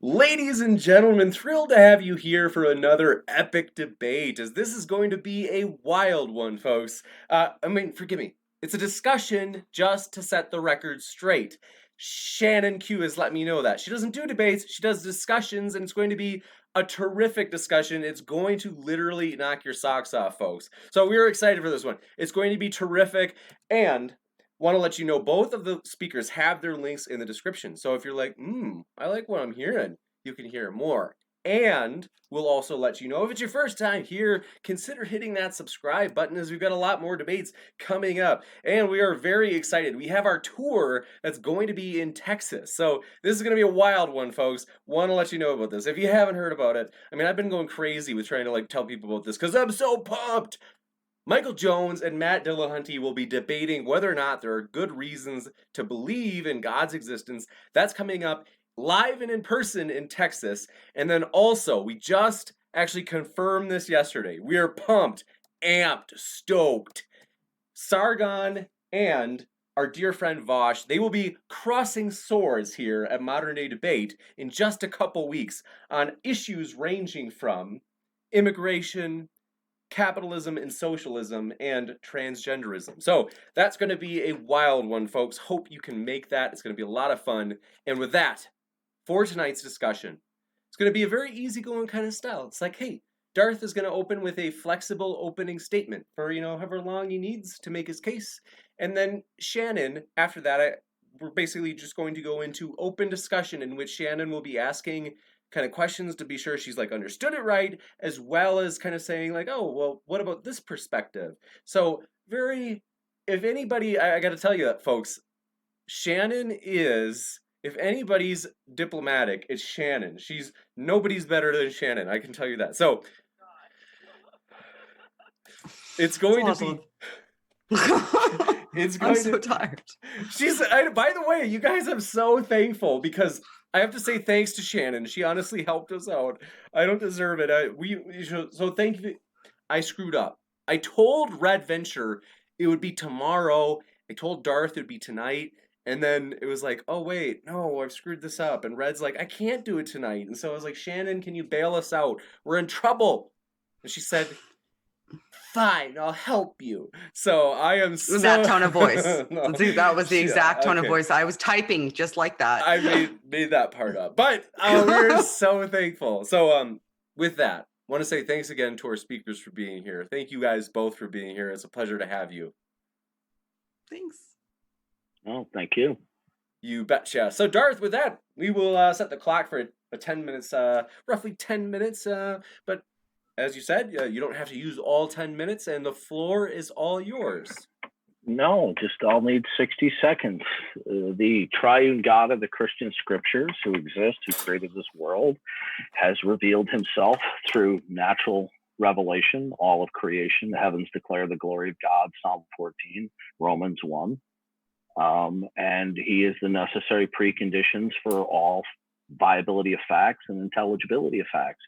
Ladies and gentlemen, thrilled to have you here for another epic debate, as this is going to be a wild one, folks. Forgive me. It's a discussion just to set the record straight. ShannonQ has let me know that. She doesn't do debates, she does discussions, and it's going to be a terrific discussion. It's going to literally knock your socks off, folks. So we're excited for this one. It's going to be terrific, and want to let you know both of the speakers have their links in the description. So if you're like, I like what I'm hearing, you can hear more. And we'll also let you know if it's your first time here, consider hitting that subscribe button, as we've got a lot more debates coming up. And we are very excited. We have our tour that's going to be in Texas. So this is going to be a wild one, folks. Want to let you know about this. If you haven't heard about it, I've been going crazy with trying to tell people about this because I'm so pumped. Michael Jones and Matt Dillahunty will be debating whether or not there are good reasons to believe in God's existence. That's coming up live and in person in Texas. And then also, we just actually confirmed this yesterday. We are pumped, amped, stoked. Sargon and our dear friend Vosh, they will be crossing swords here at Modern Day Debate in just a couple weeks on issues ranging from immigration, capitalism and socialism, and transgenderism. So that's going to be a wild one, folks. Hope you can make that. It's going to be a lot of fun. And with that, for tonight's discussion, it's going to be a very easygoing kind of style. It's like, hey, Darth is going to open with a flexible opening statement for, however long he needs to make his case. And then Shannon, after that, we're basically just going to go into open discussion in which Shannon will be asking kind of questions to be sure she's understood it right, as well as kind of saying oh, well, what about this perspective? So if anybody, I got to tell you that, folks, Shannon is, if anybody's diplomatic, it's Shannon. Nobody's better than Shannon, I can tell you that. So it's going to be... I'm so tired. By the way, you guys, I'm so thankful because I have to say thanks to Shannon. She honestly helped us out. I don't deserve it. So thank you. I screwed up. I told Red Venture it would be tomorrow. I told Darth it would be tonight. And then it was like, oh, wait, no, I've screwed this up. And Red's like, I can't do it tonight. And so I was like, Shannon, can you bail us out? We're in trouble. And she said, fine, I'll help you. So I am so... That tone of voice. No. That was the exact tone of voice. I was typing just like that. I made that part up. But we're so thankful. So with that, I want to say thanks again to our speakers for being here. Thank you guys both for being here. It's a pleasure to have you. Thanks. Oh, thank you. You betcha. So Darth, with that, we will set the clock for a 10 minutes, roughly 10 minutes. But as you said, you don't have to use all 10 minutes, and the floor is all yours. No, I'll need 60 seconds. The triune God of the Christian scriptures, who exists, who created this world, has revealed himself through natural revelation, all of creation. The heavens declare the glory of God, Psalm 14, Romans 1. And he is the necessary preconditions for all viability of facts and intelligibility of facts,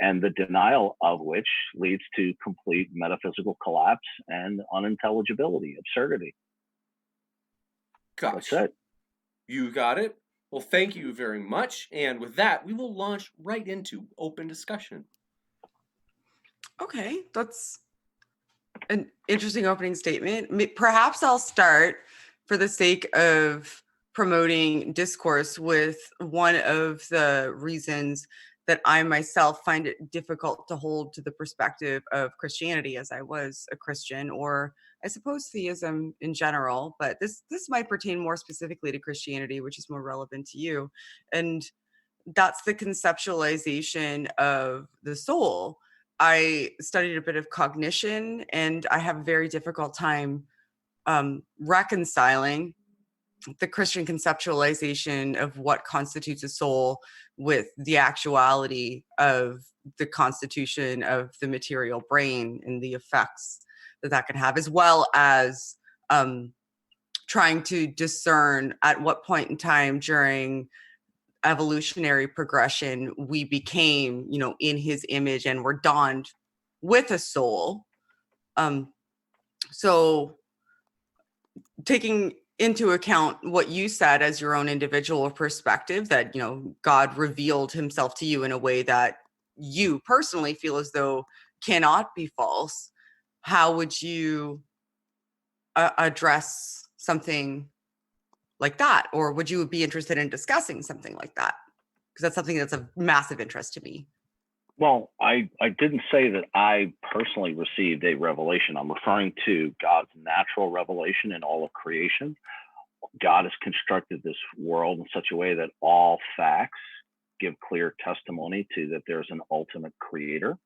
and the denial of which leads to complete metaphysical collapse and unintelligibility, absurdity. Gosh. That's it. You got it. Well, thank you very much. And with that, we will launch right into open discussion. Okay, that's an interesting opening statement. Perhaps I'll start, for the sake of promoting discourse, with one of the reasons that I myself find it difficult to hold to the perspective of Christianity, as I was a Christian, or I suppose theism in general, but this might pertain more specifically to Christianity, which is more relevant to you. And that's the conceptualization of the soul. I studied a bit of cognition, and I have a very difficult time reconciling the Christian conceptualization of what constitutes a soul with the actuality of the constitution of the material brain and the effects that can have, as well as trying to discern at what point in time during evolutionary progression we became, in his image and were donned with a soul. So taking into account what you said as your own individual perspective, that, you know, God revealed himself to you in a way that you personally feel as though cannot be false, how would you address something like that? Or would you be interested in discussing something like that? Because that's something that's of massive interest to me. Well, I didn't say that I personally received a revelation. I'm referring to God's natural revelation in all of creation. God has constructed this world in such a way that all facts give clear testimony to that there's an ultimate creator.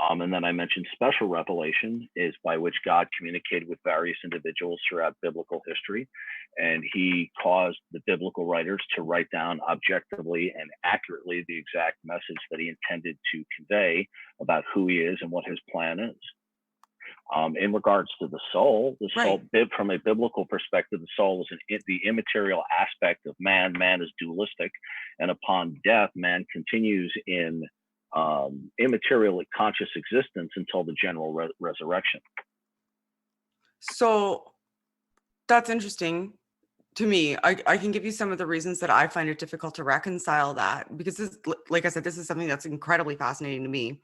And then I mentioned special revelation is by which God communicated with various individuals throughout biblical history. And he caused the biblical writers to write down objectively and accurately the exact message that he intended to convey about who he is and what his plan is. In regards to the soul, from a biblical perspective, the soul is the immaterial aspect of man. Man is dualistic. And upon death, man continues in immaterially conscious existence until the general resurrection. So that's interesting to me. I can give you some of the reasons that I find it difficult to reconcile that, because this, like I said, this is something that's incredibly fascinating to me.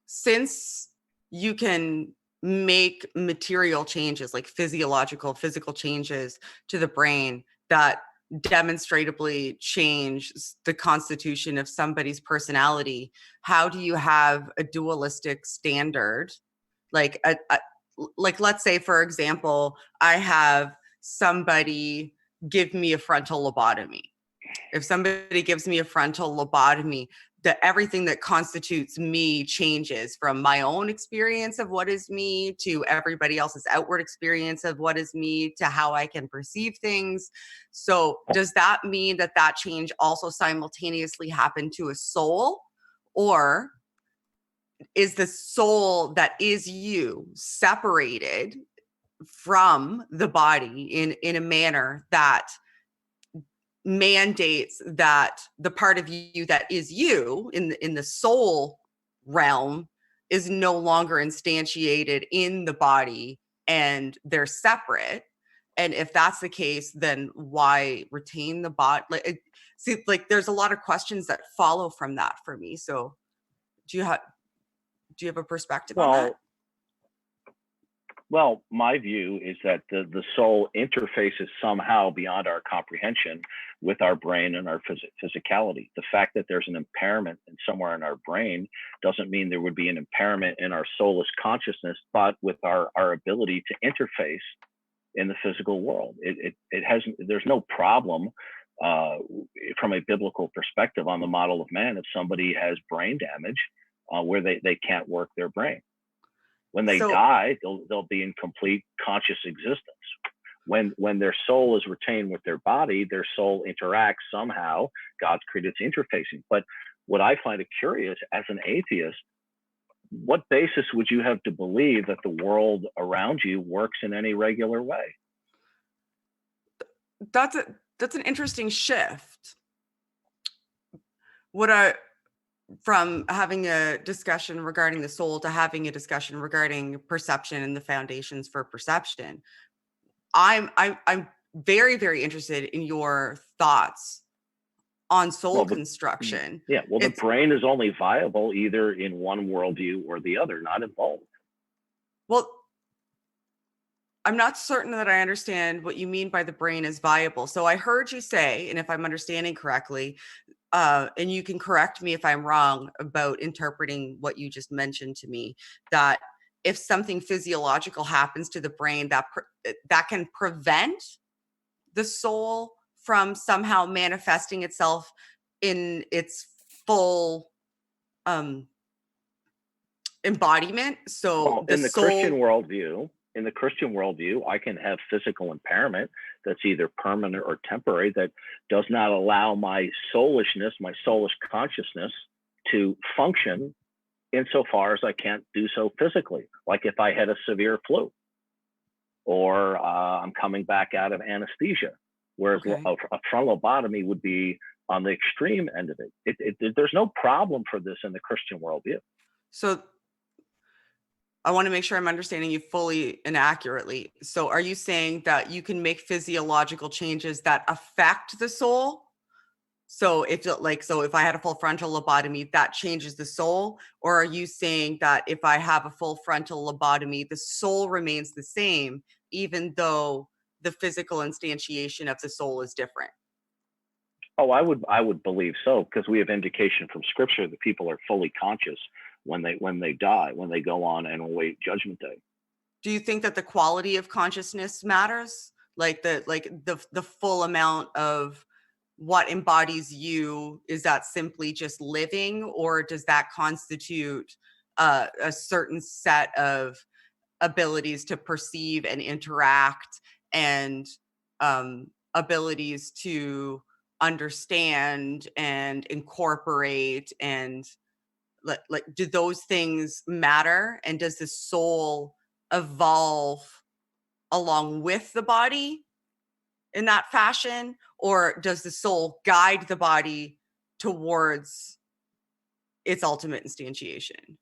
Since you can make material changes, like physical changes to the brain that demonstrably change the constitution of somebody's personality, how do you have a dualistic standard? Like let's say, for example, I have somebody give me a frontal lobotomy. If somebody gives me a frontal lobotomy, everything that constitutes me changes, from my own experience of what is me to everybody else's outward experience of what is me to how I can perceive things. So does that mean that that change also simultaneously happened to a soul? Or is the soul that is you separated from the body in a manner that mandates that the part of you that is you in the soul realm is no longer instantiated in the body and they're separate? And if that's the case, then why retain the body? Like there's a lot of questions that follow from that for me. So do you have a perspective on that? Well, my view is that the soul interfaces somehow beyond our comprehension with our brain and our physicality. The fact that there's an impairment somewhere in our brain doesn't mean there would be an impairment in our soulless consciousness, but with our ability to interface in the physical world. There's no problem from a biblical perspective on the model of man if somebody has brain damage where they can't work their brain. When they die, they'll be in complete conscious existence. When their soul is retained with their body, their soul interacts somehow. God's created interfacing. But what I find it curious, as an atheist, what basis would you have to believe that the world around you works in any regular way? That's an interesting shift. From having a discussion regarding the soul to having a discussion regarding perception and the foundations for perception, I'm very, very interested in your thoughts on soul construction. Yeah, well, the brain is only viable either in one worldview or the other, not in both. Well, I'm not certain that I understand what you mean by the brain is viable. So I heard you say, and if I'm understanding correctly, and you can correct me if I'm wrong about interpreting what you just mentioned to me, that if something physiological happens to the brain, that can prevent the soul from somehow manifesting itself in its full embodiment. So in the Christian worldview, I can have physical impairment that's either permanent or temporary that does not allow my soulishness, my soulish consciousness to function insofar as I can't do so physically. Like if I had a severe flu or I'm coming back out of anesthesia, whereas a frontal lobotomy would be on the extreme end of it. There's no problem for this in the Christian worldview. So I want to make sure I'm understanding you fully and accurately. So are you saying that you can make physiological changes that affect the soul? So if I had a full frontal lobotomy, that changes the soul? Or are you saying that if I have a full frontal lobotomy, the soul remains the same, even though the physical instantiation of the soul is different? Oh, I would believe so, because we have indication from Scripture that people are fully conscious when they die, when they go on and await Judgment Day. Do you think that the quality of consciousness matters? Like the full amount of what embodies you, is that simply just living, or does that constitute a certain set of abilities to perceive and interact, and abilities to understand and incorporate, and like do those things matter? And does the soul evolve along with the body in that fashion, or does the soul guide the body towards its ultimate instantiation?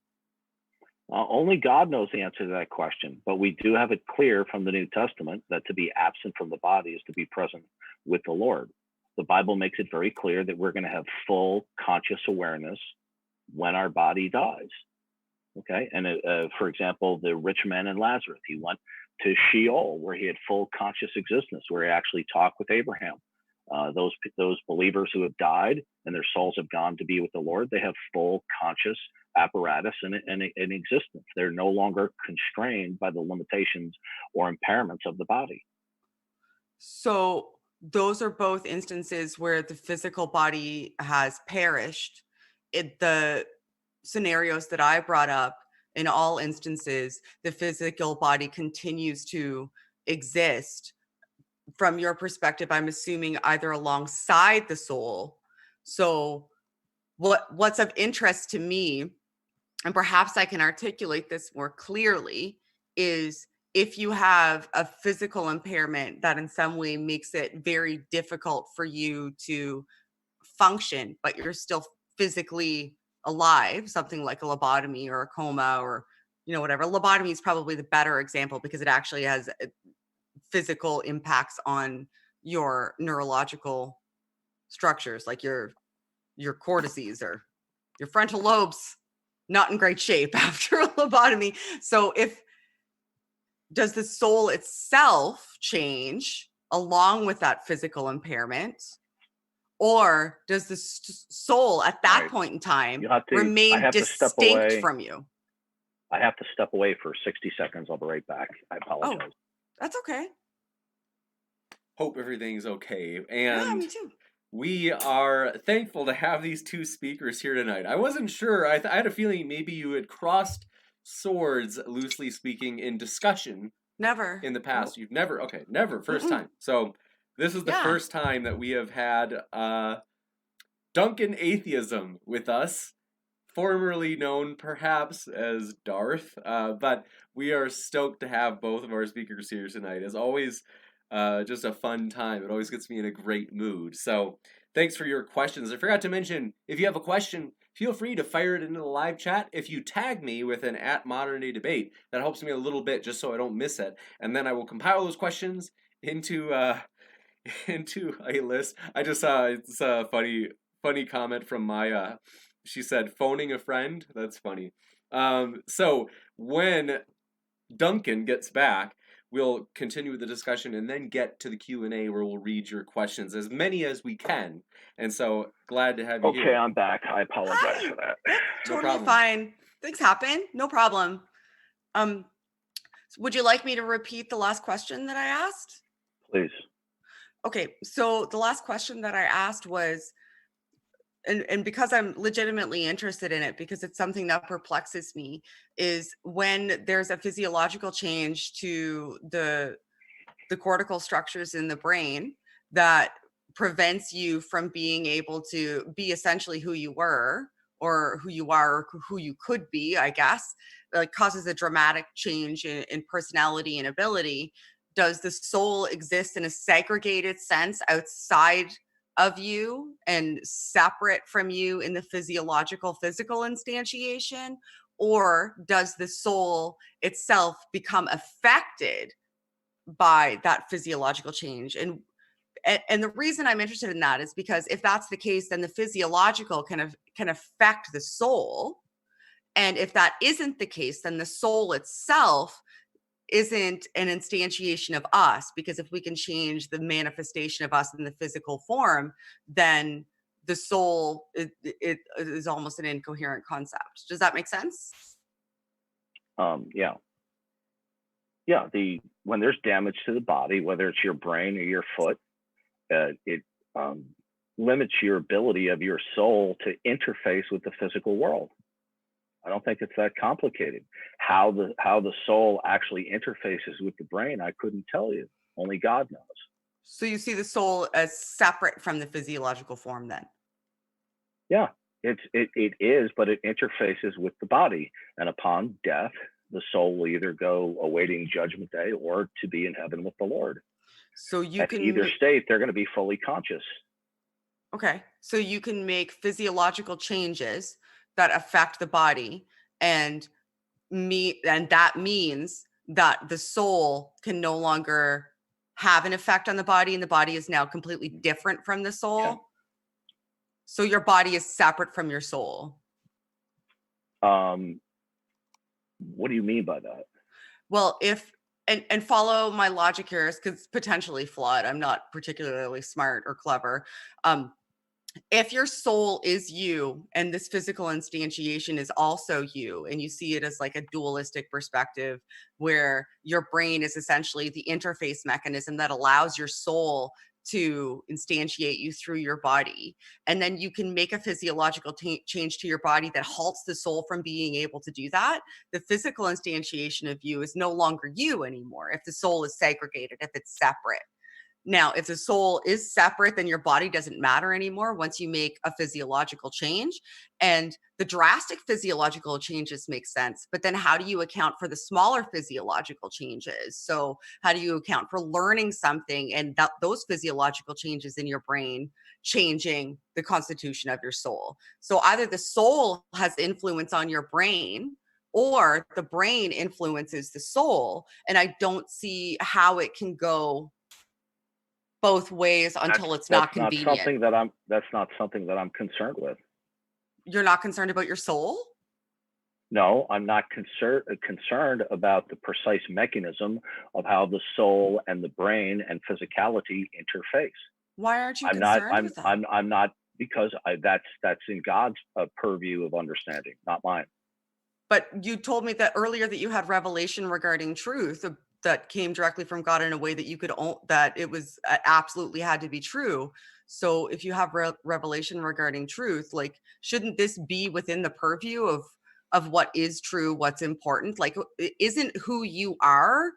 Only God knows the answer to that question, but we do have it clear from the New Testament that to be absent from the body is to be present with the Lord. The Bible makes it very clear that we're going to have full conscious awareness when our body dies. Okay, and for example, the rich man and Lazarus, he went to Sheol, where he had full conscious existence, where he actually talked with Abraham. Those believers who have died and their souls have gone to be with the Lord, they have full conscious apparatus in existence. They're no longer constrained by the limitations or impairments of the body. So those are both instances where the physical body has perished. The scenarios that I brought up, in all instances, the physical body continues to exist. From your perspective, I'm assuming either alongside the soul. So what's of interest to me, and perhaps I can articulate this more clearly, is if you have a physical impairment that in some way makes it very difficult for you to function, but you're still physically alive, something like a lobotomy or a coma, or whatever. Lobotomy is probably the better example because it actually has physical impacts on your neurological structures, like your cortices or your frontal lobes, not in great shape after a lobotomy. So does the soul itself change along with that physical impairment, or does the soul at that point in time remain distinct from you? I have to step away for 60 seconds. I'll be right back. I apologize. Oh, that's okay. Hope everything's okay. Yeah, And me too. we are thankful to have these two speakers here tonight. I wasn't sure. I had a feeling maybe you had crossed swords, loosely speaking, in discussion. Never. In the past. Nope. You've never. Okay, never. First time. So this is the first time that we have had Dunkin Atheism with us, formerly known perhaps as Darth. But we are stoked to have both of our speakers here tonight. As always, just a fun time. It always gets me in a great mood. So thanks for your questions. I forgot to mention, if you have a question, feel free to fire it into the live chat. If you tag me with an @ModernDayDebate, that helps me a little bit just so I don't miss it. And then I will compile those questions into a list. I just saw it's a funny comment from Maya. She said, phoning a friend. That's funny. So when Duncan gets back, we'll continue the discussion and then get to the Q&A where we'll read your questions, as many as we can. And so glad to have you here. Okay, I'm back. I apologize for that. Totally fine. Things happen. No problem. Would you like me to repeat the last question that I asked? Please. Okay, so the last question that I asked was, and because I'm legitimately interested in it, because it's something that perplexes me, is when there's a physiological change to the cortical structures in the brain that prevents you from being able to be essentially who you were, or who you are, or who you could be, I guess, like causes a dramatic change in personality and ability. Does the soul exist in a segregated sense outside of you and separate from you in the physical instantiation? or does the soul itself become affected by that physiological change? And the reason I'm interested in that is because if that's the case, then the physiological can affect the soul. And if that isn't the case, then the soul itself isn't an instantiation of us, because if we can change the manifestation of us in the physical form, then the soul it is almost an incoherent concept. Does that make sense? Yeah. When there's damage to the body, whether it's your brain or your foot, it limits your ability of your soul to interface with the physical world. I don't think it's that complicated. How the soul actually interfaces with the brain, I couldn't tell you. Only God knows. So you see the soul as separate from the physiological form then? Yeah, it is, but it interfaces with the body. And upon death, the soul will either go awaiting judgment day or to be in heaven with the Lord. So you At can either state, they're going to be fully conscious. Okay. So you can make physiological changes that affect the body, and that means that the soul can no longer have an effect on the body, and the body is now completely different from the soul. Yeah. So your body is separate from your soul. What do you mean by that? Well, and follow my logic here, because it's potentially flawed. I'm not particularly smart or clever. If your soul is you and this physical instantiation is also you, and you see it as like a dualistic perspective where your brain is essentially the interface mechanism that allows your soul to instantiate you through your body, and then you can make a physiological change to your body that halts the soul from being able to do that, the physical instantiation of you is no longer you anymore if the soul is segregated, if it's separate. Now, if the soul is separate, then your body doesn't matter anymore once you make a physiological change. And the drastic physiological changes make sense. But then how do you account for the smaller physiological changes? So how do you account for learning something and those physiological changes in your brain changing the constitution of your soul? So either the soul has influence on your brain, or the brain influences the soul. And I don't see how it can go both ways until it's not convenient. That's not something that I'm concerned with. You're not concerned about your soul? No, I'm not concerned about the precise mechanism of how the soul and the brain and physicality interface. Why aren't you concerned with that? I'm not, because that's in God's purview of understanding, not mine. But you told me that earlier that you had revelation regarding truth that came directly from God in a way that you could that it was absolutely had to be true. So if you have revelation regarding truth, like, shouldn't this be within the purview of what is true, what's important? Like, isn't who you are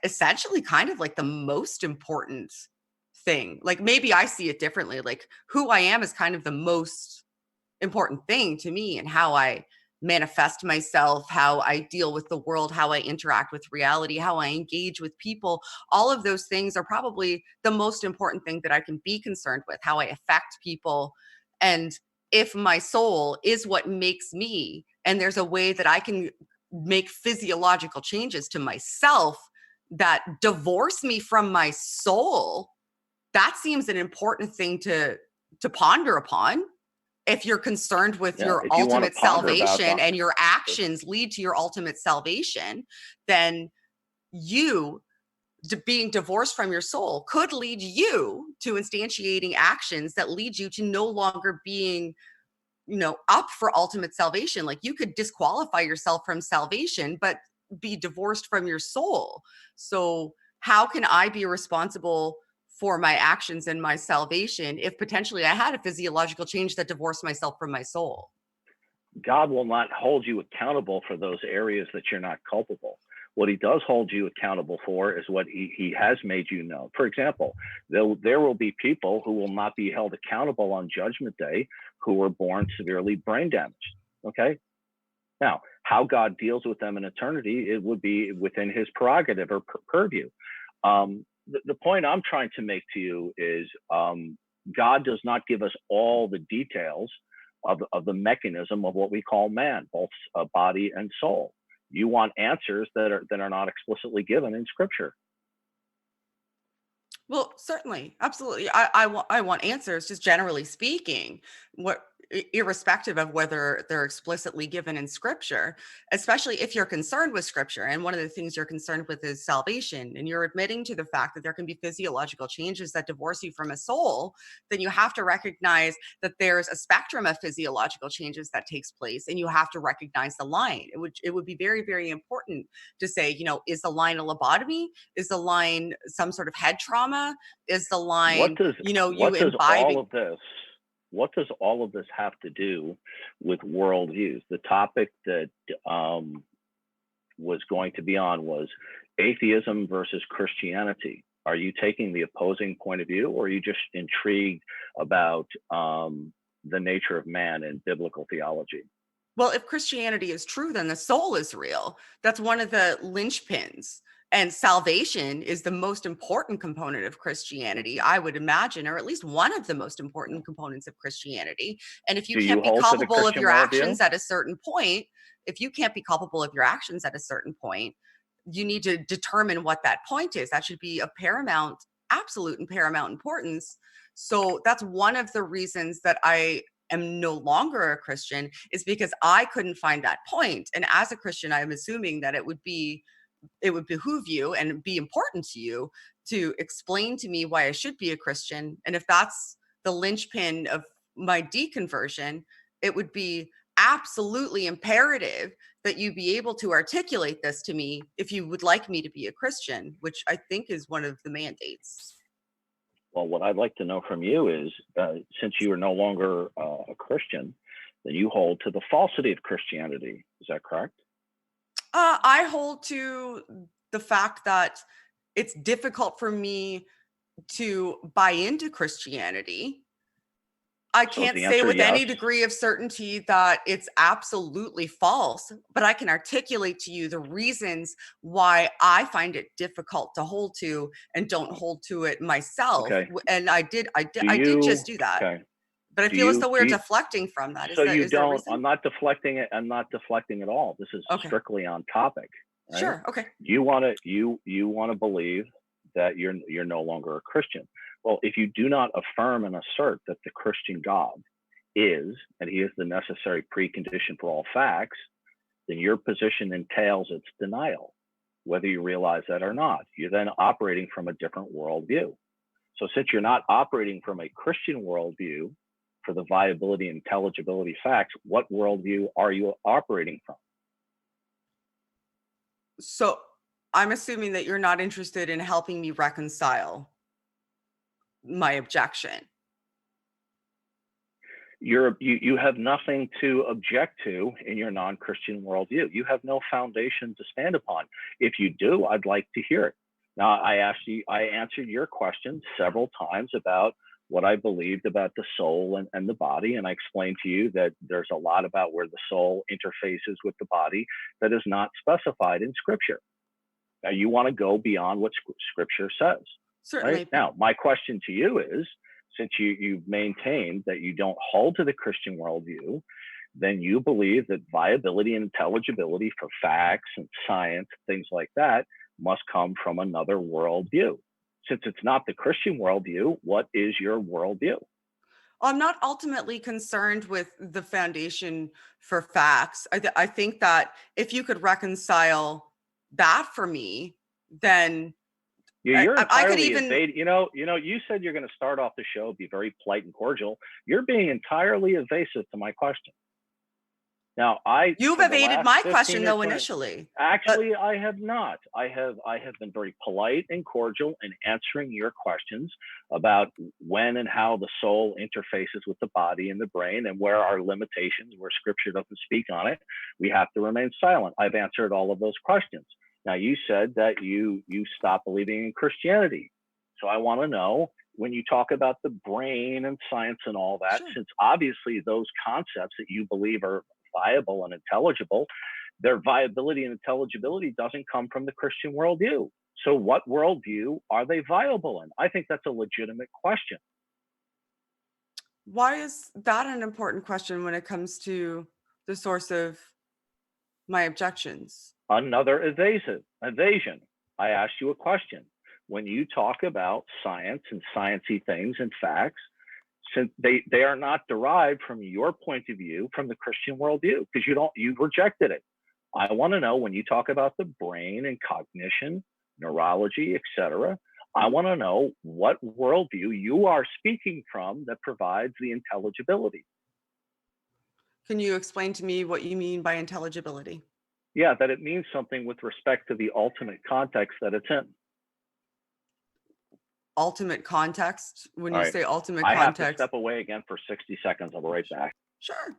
essentially kind of like the most important thing? Like, maybe I see it differently. Like, who I am is kind of the most important thing to me, and how I manifest myself, how I deal with the world, how I interact with reality, how I engage with people. All of those things are probably the most important thing that I can be concerned with, how I affect people. And if my soul is what makes me, and there's a way that I can make physiological changes to myself that divorce me from my soul, that seems an important thing to ponder upon. If you're concerned with your ultimate salvation and your actions lead to your ultimate salvation, then you being divorced from your soul could lead you to instantiating actions that lead you to no longer being, up for ultimate salvation. Like, you could disqualify yourself from salvation, but be divorced from your soul. So how can I be responsible for my actions and my salvation if potentially I had a physiological change that divorced myself from my soul? God will not hold you accountable for those areas that you're not culpable. What he does hold you accountable for is what he has made you know. For example, there will be people who will not be held accountable on Judgment Day who were born severely brain damaged. Okay. Now, how God deals with them in eternity, it would be within his prerogative or purview. The point I'm trying to make to you is God does not give us all the details of the mechanism of what we call man, both body and soul. You want answers that are not explicitly given in Scripture. Well, certainly, absolutely. I want answers, just generally speaking, irrespective of whether they're explicitly given in Scripture, especially if you're concerned with Scripture. And one of the things you're concerned with is salvation, and you're admitting to the fact that there can be physiological changes that divorce you from a soul. Then you have to recognize that there's a spectrum of physiological changes that takes place, and you have to recognize the line. It would be very, very important to say, is the line a lobotomy? Is the line some sort of head trauma? Is the line, imbibing? What does all of this have to do with worldviews? The topic that was going to be on was atheism versus Christianity. Are you taking the opposing point of view, or are you just intrigued about the nature of man and biblical theology? Well, if Christianity is true, then the soul is real. That's one of the linchpins. And salvation is the most important component of Christianity, I would imagine, or at least one of the most important components of Christianity. And if you can't be culpable of your actions at a certain point, you need to determine what that point is. That should be of absolute and paramount importance. So that's one of the reasons that I am no longer a Christian, is because I couldn't find that point. And as a Christian, I'm assuming that it would behoove you and be important to you to explain to me why I should be a Christian. And if that's the linchpin of my deconversion, it would be absolutely imperative that you be able to articulate this to me if you would like me to be a Christian, which I think is one of the mandates. Well, what I'd like to know from you is, since you are no longer a Christian, that you hold to the falsity of Christianity. Is that correct? I hold to the fact that it's difficult for me to buy into Christianity. I can't say with any degree of certainty that it's absolutely false, but I can articulate to you the reasons why I find it difficult to hold to and don't hold to it myself. Okay. And I did just do that. Okay. But I feel as though we're deflecting from that. So you don't. I'm not deflecting it. I'm not deflecting at all. This is strictly on topic. Right? Sure. Okay. You want to believe that you're no longer a Christian. Well, if you do not affirm and assert that the Christian God is, and he is the necessary precondition for all facts, then your position entails its denial, whether you realize that or not. You're then operating from a different worldview. So since you're not operating from a Christian worldview for the viability and intelligibility facts, what worldview are you operating from? So I'm assuming that you're not interested in helping me reconcile my objection. You have nothing to object to in your non-Christian worldview. You have no foundation to stand upon. If you do, I'd like to hear it. Now, I answered your question several times about what I believed about the soul and the body, and I explained to you that there's a lot about where the soul interfaces with the body that is not specified in Scripture. Now, you want to go beyond what Scripture says. Certainly. Right? Now, my question to you is, since you've maintained that you don't hold to the Christian worldview, then you believe that viability and intelligibility for facts and science, things like that, must come from another worldview. Since it's not the Christian worldview, what is your worldview? I'm not ultimately concerned with the foundation for facts. I think that if you could reconcile that for me, then you're entirely evading. You said you're going to start off the show, be very polite and cordial. You're being entirely evasive to my question. Now, you've evaded my question though initially. Actually, I have not. I have been very polite and cordial in answering your questions about when and how the soul interfaces with the body and the brain, and where our limitations, where Scripture doesn't speak on it, we have to remain silent. I've answered all of those questions. Now, you said that you stopped believing in Christianity. So I want to know, when you talk about the brain and science and all that, sure, since obviously those concepts that you believe are viable and intelligible, their viability and intelligibility doesn't come from the Christian worldview. So what worldview are they viable in? I think that's a legitimate question. Why is that an important question when it comes to the source of my objections? Another evasion. I asked you a question. When you talk about science and sciencey things and facts, since they are not derived from your point of view from the Christian worldview, because you've rejected it. I want to know, when you talk about the brain and cognition, neurology, etc., I want to know what worldview you are speaking from that provides the intelligibility. Can you explain to me what you mean by intelligibility? Yeah, that it means something with respect to the ultimate context that it's in. Ultimate context? When All you right. say ultimate I have to context. step away again for 60 seconds. I'll be right back. Sure.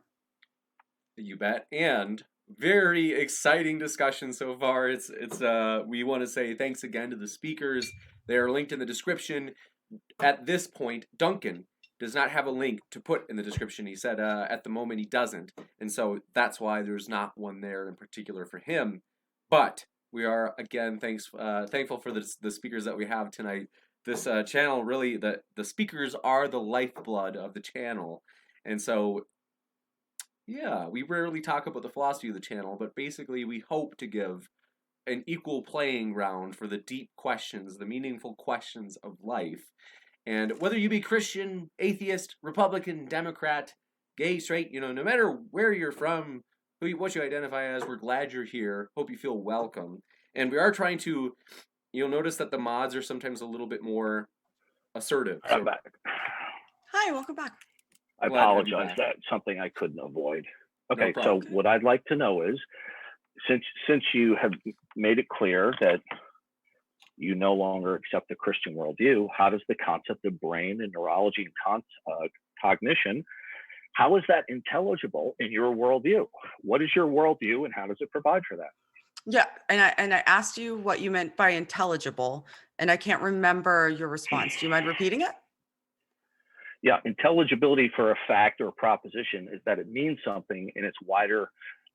You bet. And very exciting discussion so far. It's we want to say thanks again to the speakers. They are linked in the description. At this point, Duncan does not have a link to put in the description. He said at the moment he doesn't, and so that's why there's not one there in particular for him. But we are again thankful for the speakers that we have tonight. This channel, really, the speakers are the lifeblood of the channel, and so yeah, we rarely talk about the philosophy of the channel, but basically we hope to give an equal playing ground for the deep questions, the meaningful questions of life. And whether you be Christian, atheist, Republican, Democrat, gay, straight, no matter where you're from, what you identify as, we're glad you're here. Hope you feel welcome. And we are trying to, you'll notice that the mods are sometimes a little bit more assertive. I'm back. Hi, welcome back. I apologize. That's something I couldn't avoid. Okay, No so problem. what I'd like to know is, since you have made it clear that you no longer accept the Christian worldview, how does the concept of brain and neurology and cognition, how is that intelligible in your worldview? What is your worldview and how does it provide for that? Yeah, and I asked you what you meant by intelligible, and I can't remember your response. Do you mind repeating it? Yeah, intelligibility for a fact or a proposition is that it means something in its wider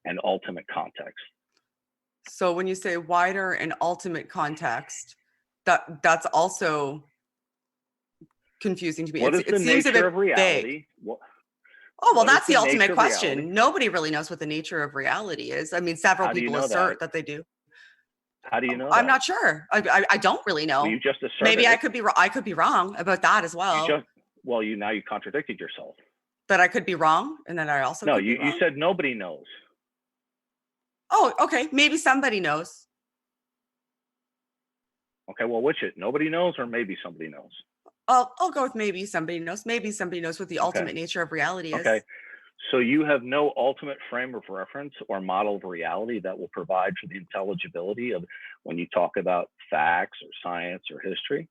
and ultimate context. So when you say wider and ultimate context, that's also confusing to me. What is the nature of reality? That's the ultimate question. Nobody really knows what the nature of reality is. I mean, several people assert that they do. How do you know? I'm not sure. I don't really know. Well, you just asserted. Maybe I could be wrong about that as well. Now you contradicted yourself. That I could be wrong, and then I also you said nobody knows. Oh, okay. Maybe somebody knows. Okay, well, which it? Nobody knows, or maybe somebody knows. I'll go with maybe somebody knows. Maybe somebody knows what the ultimate nature of reality is. Okay, so you have no ultimate frame of reference or model of reality that will provide for the intelligibility of when you talk about facts or science or history?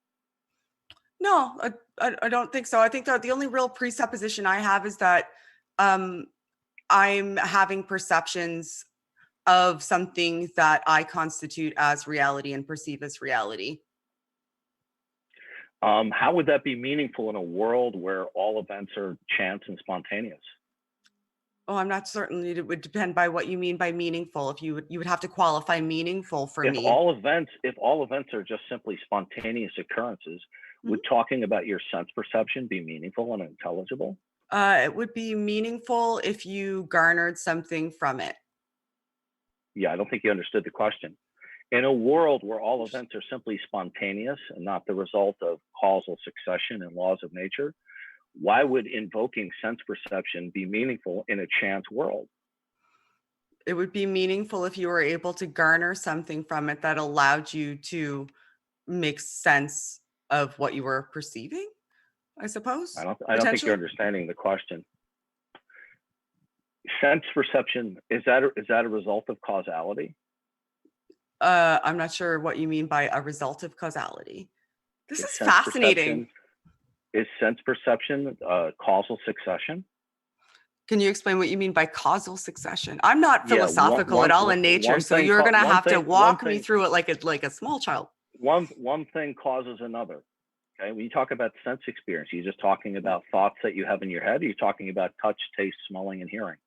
No, I don't think so. I think that the only real presupposition I have is that I'm having perceptions of something that I constitute as reality and perceive as reality. How would that be meaningful in a world where all events are chance and spontaneous? Oh, I'm not certain. It would depend by what you mean by meaningful. If you would have to qualify meaningful for me. If all events are just simply spontaneous occurrences, would talking about your sense perception be meaningful and intelligible? It would be meaningful if you garnered something from it. Yeah, I don't think you understood the question. In a world where all events are simply spontaneous and not the result of causal succession and laws of nature, why would invoking sense perception be meaningful in a chance world? It would be meaningful if you were able to garner something from it that allowed you to make sense of what you were perceiving, I suppose. I don't think you're understanding the question. Sense perception, is that a result of causality? I'm not sure what you mean by a result of causality. This is fascinating. Is sense perception causal succession? Can you explain what you mean by causal succession? I'm not philosophical at all in nature, so you're going to have to walk me through it like a small child. One thing causes another. Okay, when you talk about sense experience, are you just talking about thoughts that you have in your head? Or are you talking about touch, taste, smelling, and hearing?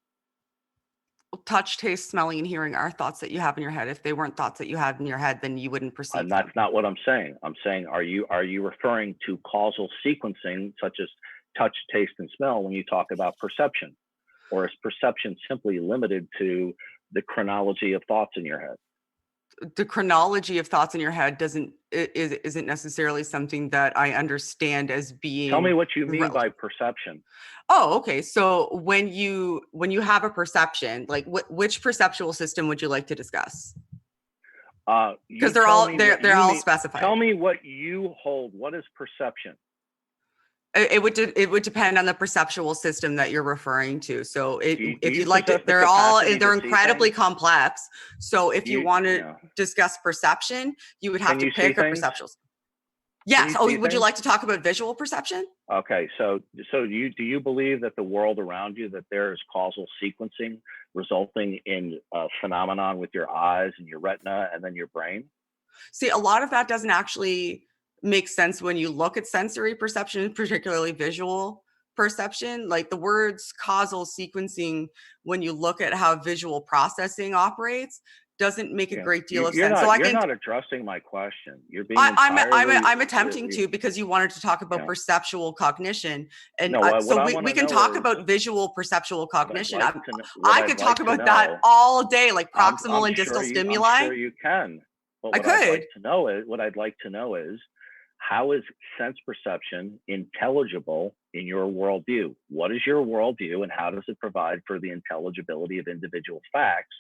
Well, touch, taste, smelling, and hearing are thoughts that you have in your head. If they weren't thoughts that you had in your head, then you wouldn't perceive them. That's not what I'm saying. I'm saying, are you referring to causal sequencing, such as touch, taste, and smell when you talk about perception? Or is perception simply limited to the chronology of thoughts in your head? The chronology of thoughts in your head isn't necessarily something that I understand as being. Tell me what you mean by perception. Oh, okay. So when you have a perception, like which perceptual system would you like to discuss? Because they're all specified. Tell me what you hold. What is perception? It would depend on the perceptual system that you're referring to. So if you'd like to, they're incredibly complex. So if you want to discuss perception, you would have to pick a perceptual. Yes. Oh, would you like to talk about visual perception? Okay. So do you believe that the world around you, that there is causal sequencing resulting in a phenomenon with your eyes and your retina and then your brain? See, a lot of that doesn't actually make sense when you look at sensory perception, particularly visual perception. Like the words causal sequencing, when you look at how visual processing operates, doesn't make a great deal of sense. You're not addressing my question. You're being I'm attempting to, because you wanted to talk about perceptual cognition, and we can talk about visual perceptual cognition. I could talk about that all day, like proximal and distal stimuli. I'm sure you can. But what I'd like to know is how is sense perception intelligible in your worldview? What is your worldview, and how does it provide for the intelligibility of individual facts,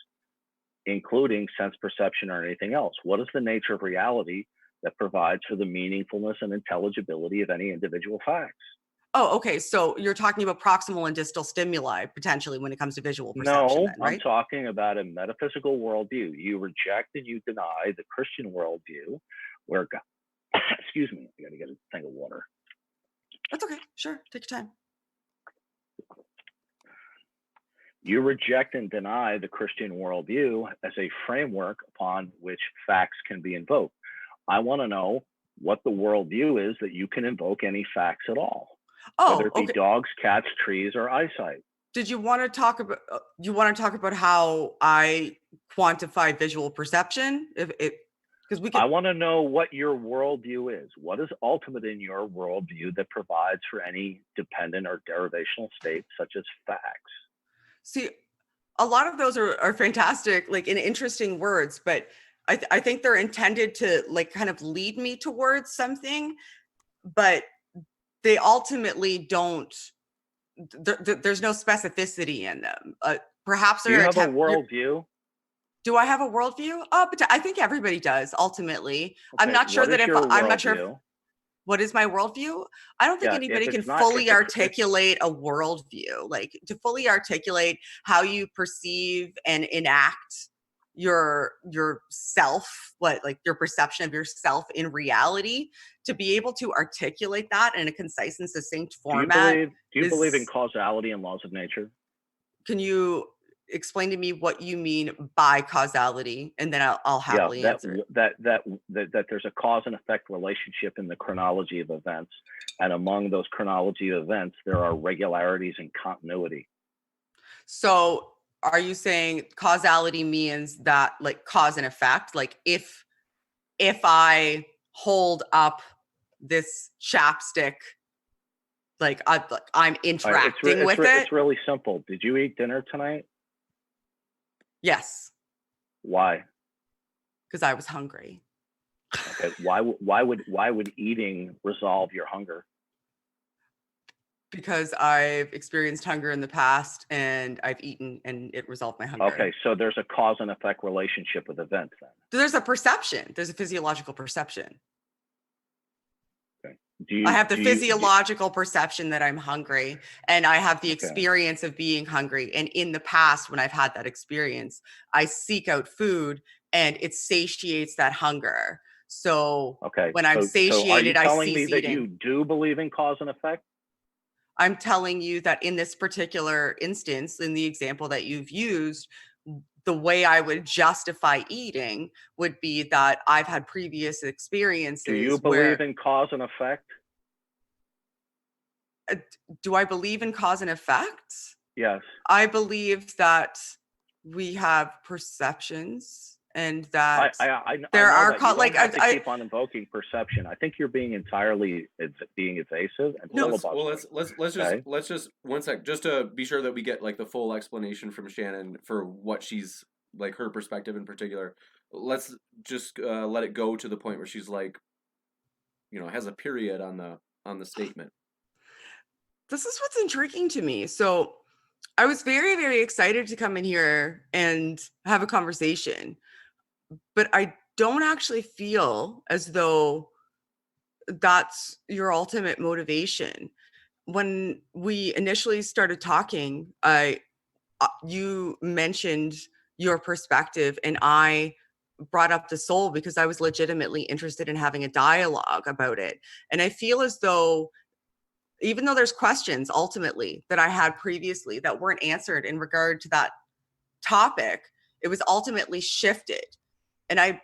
including sense perception or anything else? What is the nature of reality that provides for the meaningfulness and intelligibility of any individual facts? Oh, okay. So you're talking about proximal and distal stimuli potentially when it comes to visual perception. No, right? I'm talking about a metaphysical worldview. You reject and you deny the Christian worldview, where God, excuse me, I got to get a thing of water. That's okay. Sure, take your time. You reject and deny the Christian worldview as a framework upon which facts can be invoked. I want to know what the worldview is that you can invoke any facts at all. Whether it be dogs, cats, trees, or eyesight. Did you want to talk about how I quantify visual perception? I want to know what your worldview is. What is ultimate in your worldview that provides for any dependent or derivational states such as facts? See, a lot of those are fantastic, like in interesting words, but I think they're intended to like kind of lead me towards something, but they ultimately don't. There's no specificity in them. Perhaps do you have a worldview? Do I have a worldview? But I think everybody does ultimately. Okay. I'm not sure that what is my worldview? I don't think anybody can fully articulate a worldview, like to fully articulate how you perceive and enact your self, like your perception of yourself in reality, to be able to articulate that in a concise and succinct format. Do you believe in causality and laws of nature? Can you explain to me what you mean by causality, and then I'll happily answer it. That there's a cause and effect relationship in the chronology of events, and among those chronology of events, there are regularities and continuity. So, are you saying causality means that, like, cause and effect? Like, if I hold up this chapstick, like I'm interacting with it? It's really simple. Did you eat dinner tonight? Yes. Why? Because I was hungry. Okay. Why would eating resolve your hunger? Because I've experienced hunger in the past and I've eaten and it resolved my hunger. Okay, so there's a cause and effect relationship with events then. There's a perception. There's a physiological perception. Okay. I have the physiological perception that I'm hungry, and I have the experience of being hungry. And in the past, when I've had that experience, I seek out food and it satiates that hunger. So when I'm satiated, I cease eating. Are you telling me that you do believe in cause and effect? I'm telling you that in this particular instance, in the example that you've used, the way I would justify eating would be that I've had previous experiences. Do you believe in cause and effect? Do I believe in cause and effect? Yes. I believe that we have perceptions and that I there know are that. You don't have to I keep on invoking perception. I think you're being entirely being evasive and No. filibustering. Let's just 1 sec, just to be sure that we get like the full explanation from Shannon for what she's like, her perspective in particular. Let's just let it go to the point where she's like, has a period on the statement. This is what's intriguing to me. So I was very, very excited to come in here and have a conversation, but I don't actually feel as though that's your ultimate motivation. When we initially started talking, you mentioned your perspective, and I brought up the soul because I was legitimately interested in having a dialogue about it. And I feel as though, even though there's questions ultimately that I had previously that weren't answered in regard to that topic, it was ultimately shifted. And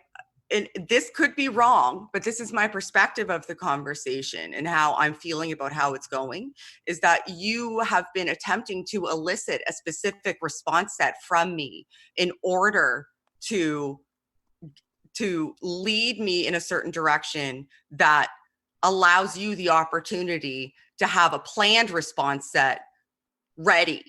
this could be wrong, but this is my perspective of the conversation and how I'm feeling about how it's going, is that you have been attempting to elicit a specific response set from me in order to lead me in a certain direction that allows you the opportunity to have a planned response set ready.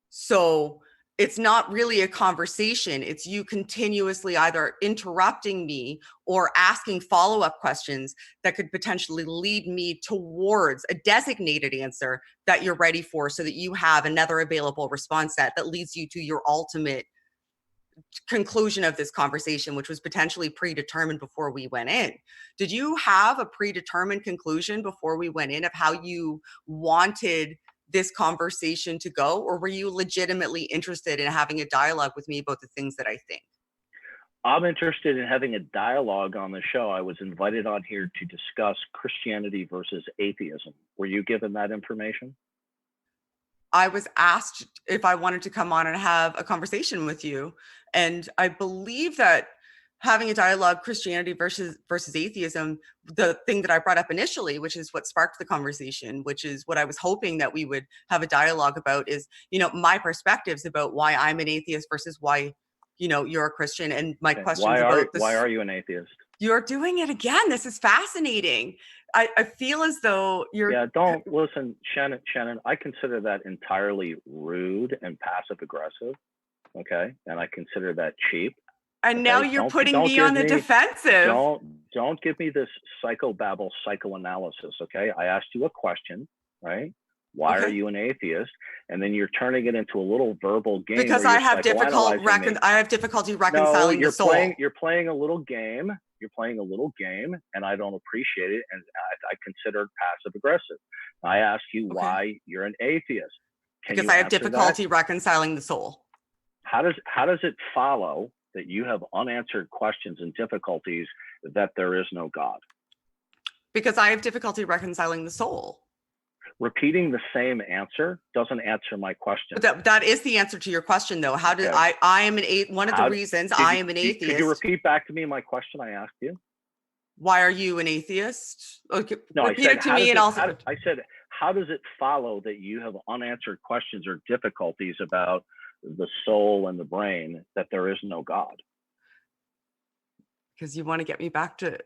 So it's not really a conversation. It's you continuously either interrupting me or asking follow-up questions that could potentially lead me towards a designated answer that you're ready for, so that you have another available response set that leads you to your ultimate conclusion of this conversation, which was potentially predetermined before we went in. Did you have a predetermined conclusion before we went in of how you wanted this conversation to go, or were you legitimately interested in having a dialogue with me about the things that I think? I'm interested in having a dialogue on the show. I was invited on here to discuss Christianity versus atheism. Were you given that information? I was asked if I wanted to come on and have a conversation with you. And I believe that having a dialogue, Christianity versus atheism, the thing that I brought up initially, which is what sparked the conversation, which is what I was hoping that we would have a dialogue about, is, my perspectives about why I'm an atheist versus why, you're a Christian, and my questions about this. Why are you an atheist? You're doing it again. This is fascinating. I feel as though you're... Yeah, don't listen, Shannon, I consider that entirely rude and passive aggressive. Okay. And I consider that cheap. And now you're putting me on the defensive. Don't give me this psychobabble psychoanalysis. Okay. I asked you a question, right? Why are you an atheist? And then you're turning it into a little verbal game. Because I have difficulty reconciling the soul. You're playing a little game. You're playing a little game, and I don't appreciate it. And I consider it passive aggressive. I ask you why you're an atheist. Because I have difficulty reconciling the soul. How does it follow that you have unanswered questions and difficulties that there is no God? Because I have difficulty reconciling the soul. Repeating the same answer doesn't answer my question. But that is the answer to your question, though. How did I am an atheist? One of the reasons I am an atheist. Could you repeat back to me my question I asked you? Why are you an atheist? Okay, no, repeat it to me, and also. I said, how does it follow that you have unanswered questions or difficulties about the soul and the brain that there is no God? Because you want to get me back to.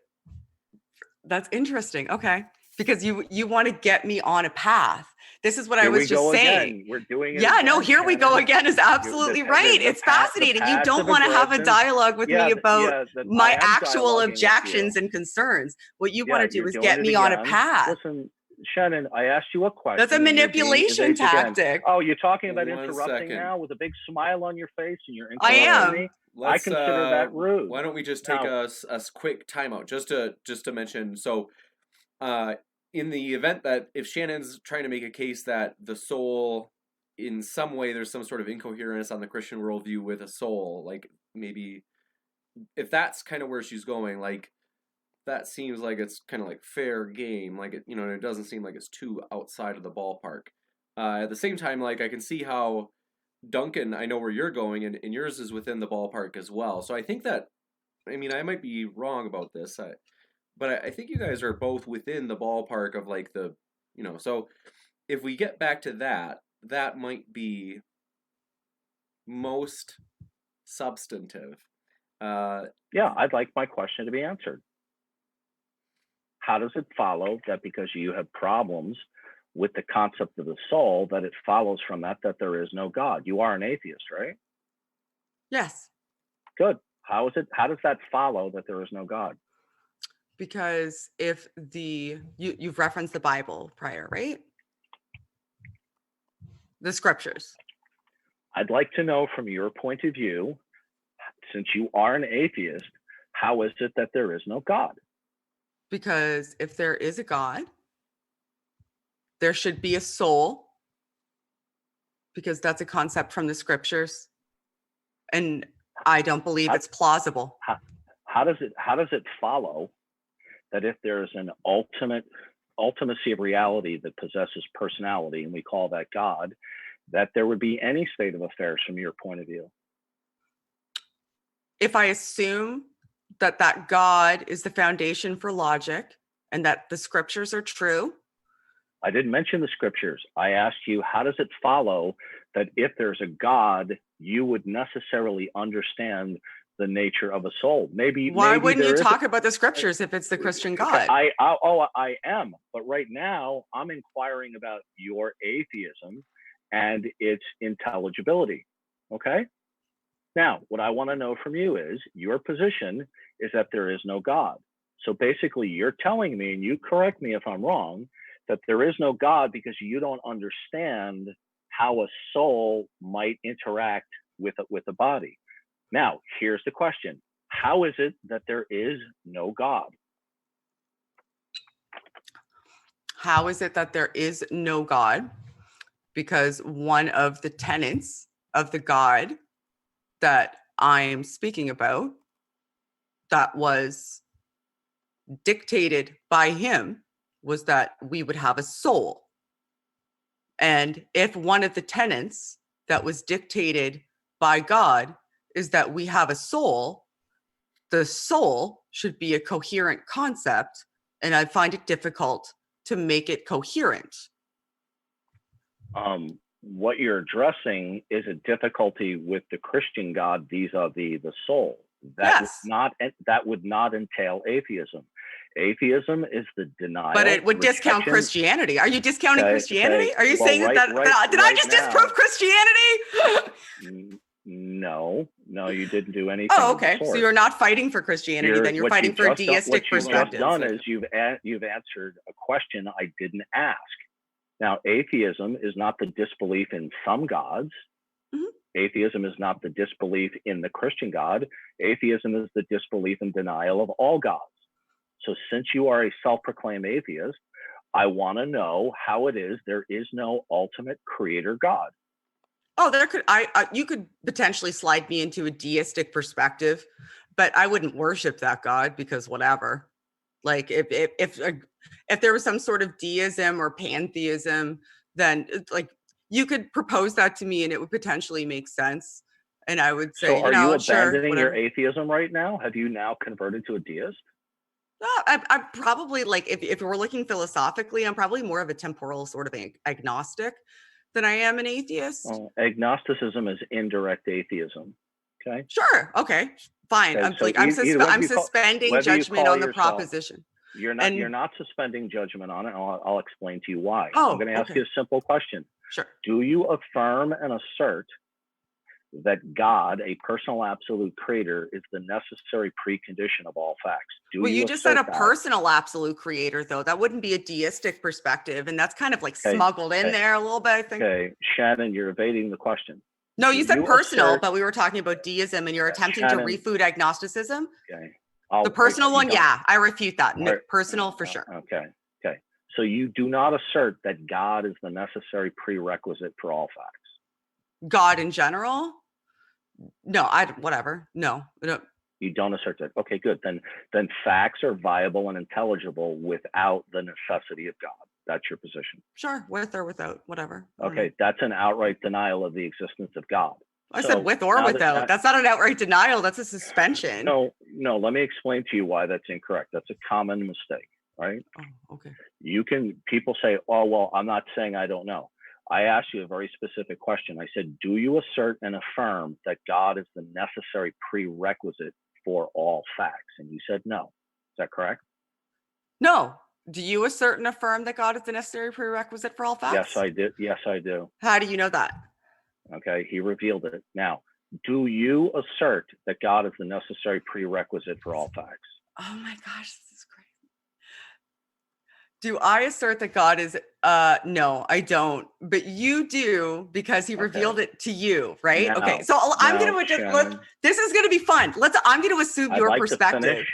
That's interesting. Okay. Because you want to get me on a path. This is what I was just saying. Again. We're doing it. Yeah, again, no, here we go again is absolutely right. It's fascinating. You don't want to have a dialogue with me about my actual objections and concerns. What you want to do is get me on a path. Listen, Shannon, I asked you a question. That's a manipulation tactic. Oh, you're talking about interrupting now with a big smile on your face, and you're I am. Me? I consider that rude. Why don't we just take a quick timeout just to mention? So, in the event that if Shannon's trying to make a case that the soul, in some way, there's some sort of incoherence on the Christian worldview with a soul, like maybe if that's kind of where she's going, like that seems like it's kind of like fair game, like it, it doesn't seem like it's too outside of the ballpark. At the same time, like I can see how Duncan, I know where you're going, and yours is within the ballpark as well. So I think that, I might be wrong about this, but I think you guys are both within the ballpark of like the, so if we get back to that might be most substantive. Yeah, I'd like my question to be answered. How does it follow that because you have problems with the concept of the soul, that it follows from that there is no God? You are an atheist, right? Yes. Good. How does that follow that there is no God? Because if you've referenced the Bible prior, right? The scriptures. I'd like to know from your point of view, since you are an atheist, how is it that there is no God? Because if there is a God, there should be a soul, because that's a concept from the scriptures. And I don't believe it's plausible. How does it follow that if there's an ultimacy of reality that possesses personality, and we call that God, that there would be any state of affairs from your point of view? If I assume that God is the foundation for logic and that the scriptures are true. I didn't mention the scriptures. I asked you, how does it follow that if there's a God, you would necessarily understand the nature of a soul? Why wouldn't you talk about the scriptures if it's the Christian God? I am, but right now I'm inquiring about your atheism and its intelligibility. Okay. Now, what I want to know from you is your position is that there is no God. So basically you're telling me, and you correct me if I'm wrong, that there is no God because you don't understand how a soul might interact with a body. Now, here's the question. How is it that there is no God? How is it that there is no God? Because one of the tenets of the God that I'm speaking about, that was dictated by him, was that we would have a soul. And if one of the tenets that was dictated by God is that we have a soul, the soul should be a coherent concept, and I find it difficult to make it coherent. What you're addressing is a difficulty with the Christian God vis-a-vis the soul. That would not entail atheism. Atheism is the denial. But it would discount Christianity. Are you discounting Christianity? Are you saying did I just disprove Christianity? No, you didn't do anything. Oh, okay. So you're not fighting for Christianity, then you're fighting for a deistic perspective. What you've just done is you've answered a question I didn't ask. Now, atheism is not the disbelief in some gods. Mm-hmm. Atheism is not the disbelief in the Christian God. Atheism is the disbelief and denial of all gods. So since you are a self-proclaimed atheist, I want to know how it is there is no ultimate creator God. Oh, you could potentially slide me into a deistic perspective, but I wouldn't worship that God because whatever. Like if there was some sort of deism or pantheism, then like you could propose that to me and it would potentially make sense. And I would say, so are you abandoning your atheism right now? Have you now converted to a deist? I'm probably like, if we're looking philosophically, I'm probably more of a temporal sort of agnostic than I am an atheist. Agnosticism is indirect atheism. Okay. Sure. Okay. Fine. Okay, I'm suspending judgment on the proposition. You're not suspending judgment on it. I'll explain to you why. Oh, I'm going to ask you a simple question. Sure. Do you affirm and assert that God, a personal absolute creator, is the necessary precondition of all facts? You just said a personal absolute creator, though. That wouldn't be a deistic perspective, and that's kind of like smuggled in there a little bit, I think. Okay, Shannon, you're evading the question. No, you said personal, but we were talking about deism, and you're attempting to refute agnosticism. Okay. The personal one, I refute that. No, personal for sure. Okay. So you do not assert that God is the necessary prerequisite for all facts? God in general? No, whatever. No. You don't assert that. Okay, good. Then facts are viable and intelligible without the necessity of God. That's your position. Sure, with or without, whatever. Okay, that's an outright denial of the existence of God. I said with or without. That's not an outright denial. That's a suspension. No. Let me explain to you why that's incorrect. That's a common mistake, right? Oh, okay. People say, oh, well, I'm not saying I don't know. I asked you a very specific question. I said, do you assert and affirm that God is the necessary prerequisite for all facts? And you said no. Is that correct? No. Do you assert and affirm that God is the necessary prerequisite for all facts? Yes, I did. Yes, I do. How do you know that? Okay, he revealed it. Now, do you assert that God is the necessary prerequisite for all facts? Oh my gosh, this is great. Do I assert that God is no, I don't. But you do, because he revealed it to you, right? Now, okay. So I'm going to just this is going to be fun. I'm going to assume your perspective.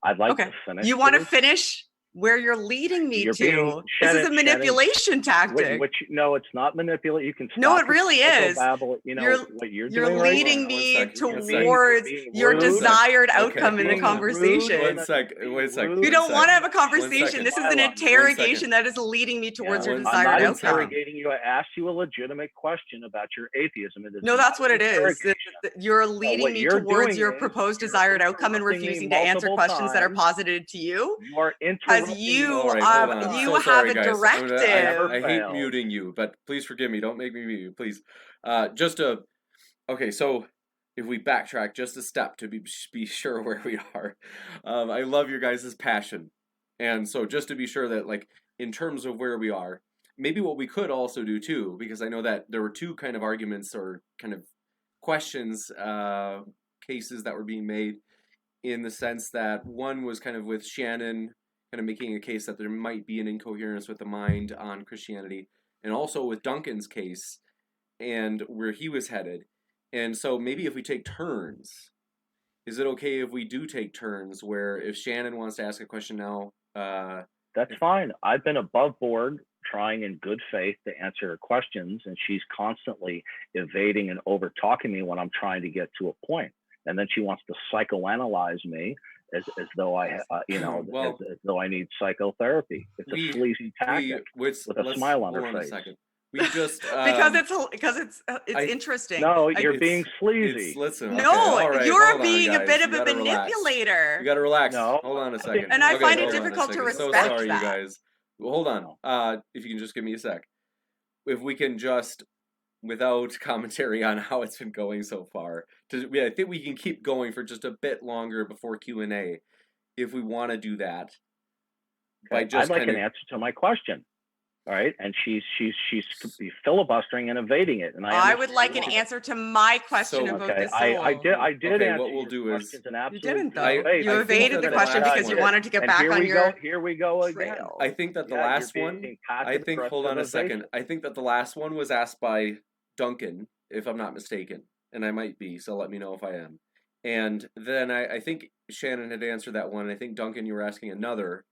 I'd like to finish. You want to finish where you're leading me to? This is a manipulation tactic. No, it's not manipulate. You can stop. No, it really is. You know what you're doing. You're leading me towards your desired outcome in the conversation. One sec. You don't want to have a conversation. This is an interrogation that is leading me towards your desired outcome. I'm not interrogating you. I asked you a legitimate question about your atheism. No, that's what it is. You're leading me towards your proposed desired outcome and refusing to answer questions that are posited to you. You are because you have a directive. I hate muting you, but please forgive me. Don't make me mute you, please. Okay, so if we backtrack just a step to be sure where we are, I love your guys' passion. And so just to be sure that, like, in terms of where we are, maybe what we could also do too, because I know that there were two kind of arguments or kind of questions, cases that were being made, in the sense that one was kind of with Shannon kind of making a case that there might be an incoherence with the mind on Christianity, and also with Duncan's case and where he was headed. And so maybe if we take turns, is it okay if we do take turns where if Shannon wants to ask a question now? That's fine. I've been above board trying in good faith to answer her questions, and she's constantly evading and over talking me when I'm trying to get to a point. And then she wants to psychoanalyze me as though I, as though I need psychotherapy. It's a sleazy tactic with a smile on her face. We just because it's interesting. No, you're being sleazy. Listen. No, okay, right, you're being a bit of a manipulator. You got to relax. No. Hold on a second. And I find it difficult to respect that. So sorry, you guys. Well, hold on. If you can just give me a sec. If we can just, without commentary on how it's been going so far, I think we can keep going for just a bit longer before Q&A, if we want to do that. Okay. I'd like an answer to my question. All right, and she's filibustering and evading it, and I would like an answer to my question about the soul. I did answer. What we'll do is you didn't though. You evaded the question because you wanted to get back on your. Here we go again. I think that the last one. Hold on a second. I think that the last one was asked by Duncan, if I'm not mistaken, and I might be. So let me know if I am. And then I think Shannon had answered that one. I think Duncan, you were asking another.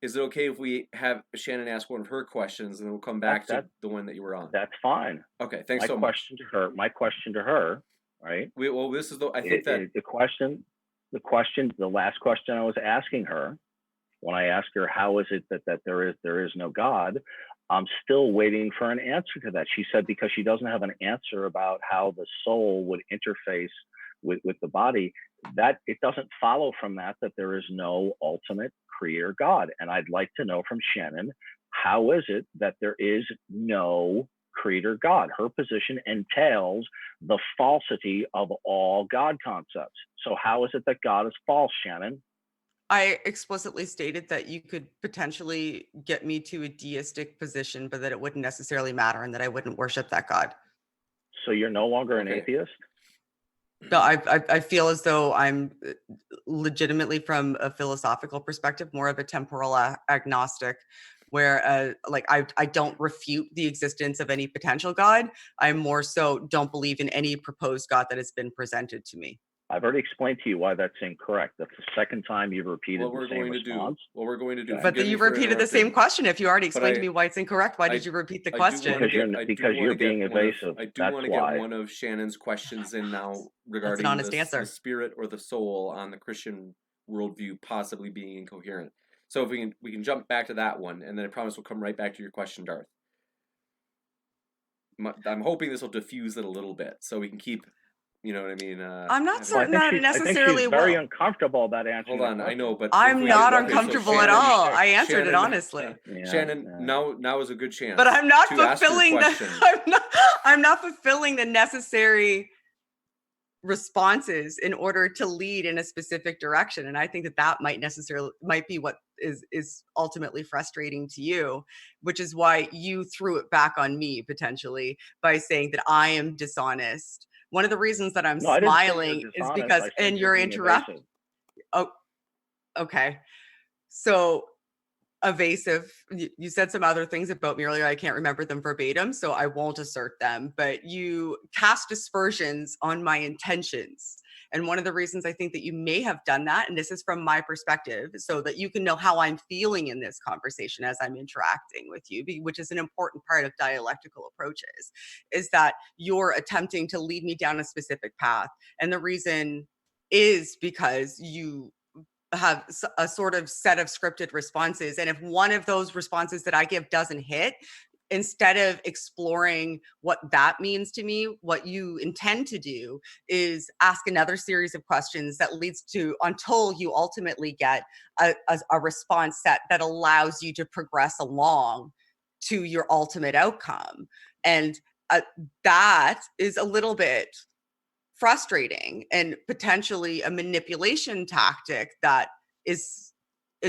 Is it okay if we have Shannon ask one of her questions and then we'll come back to the one that you were on? That's fine. Okay, thanks so much. My question to her, right? This is the last question I was asking her, when I asked her how is it that there is no God, I'm still waiting for an answer to that. She said because she doesn't have an answer about how the soul would interface with the body, that it doesn't follow from that there is no ultimate creator God. And I'd like to know from Shannon, how is it that there is no creator God? Her position entails the falsity of all God concepts. So how is it that God is false, Shannon? I explicitly stated that you could potentially get me to a deistic position, but that it wouldn't necessarily matter and that I wouldn't worship that God. So you're no longer an atheist? No, I feel as though I'm legitimately, from a philosophical perspective, more of a temporal agnostic, where I don't refute the existence of any potential God. I more so don't believe in any proposed God that has been presented to me. I've already explained to you why that's incorrect. That's the second time you've repeated the same response. What we're going to do. But then you've repeated the same question. If you already explained to me why it's incorrect, why did you repeat the question? Because you're being evasive. I do want to get one of Shannon's questions in now regarding the spirit or the soul on the Christian worldview possibly being incoherent. So if we can jump back to that one, and then I promise we'll come right back to your question, Darth. I'm hoping this will diffuse it a little bit, so we can keep. You know what I mean? I'm not certain that necessarily. I think she's very uncomfortable about answering. Hold on, I know, but I'm not uncomfortable at all. I answered it honestly. Shannon, now is a good chance. But I'm not fulfilling I'm not fulfilling the necessary responses in order to lead in a specific direction. And I think that might be what is ultimately frustrating to you, which is why you threw it back on me potentially by saying that I am dishonest. One of the reasons that I'm smiling is because, and you're interrupting. Oh, okay. So evasive. You said some other things about me earlier. I can't remember them verbatim, so I won't assert them. But you cast aspersions on my intentions. And one of the reasons I think that you may have done that, and this is from my perspective, so that you can know how I'm feeling in this conversation as I'm interacting with you, which is an important part of dialectical approaches, is that you're attempting to lead me down a specific path. And the reason is because you have a sort of set of scripted responses. And if one of those responses that I give doesn't hit, instead of exploring what that means to me, what you intend to do is ask another series of questions that leads to, until you ultimately get a response set that allows you to progress along to your ultimate outcome. And that is a little bit frustrating and potentially a manipulation tactic that is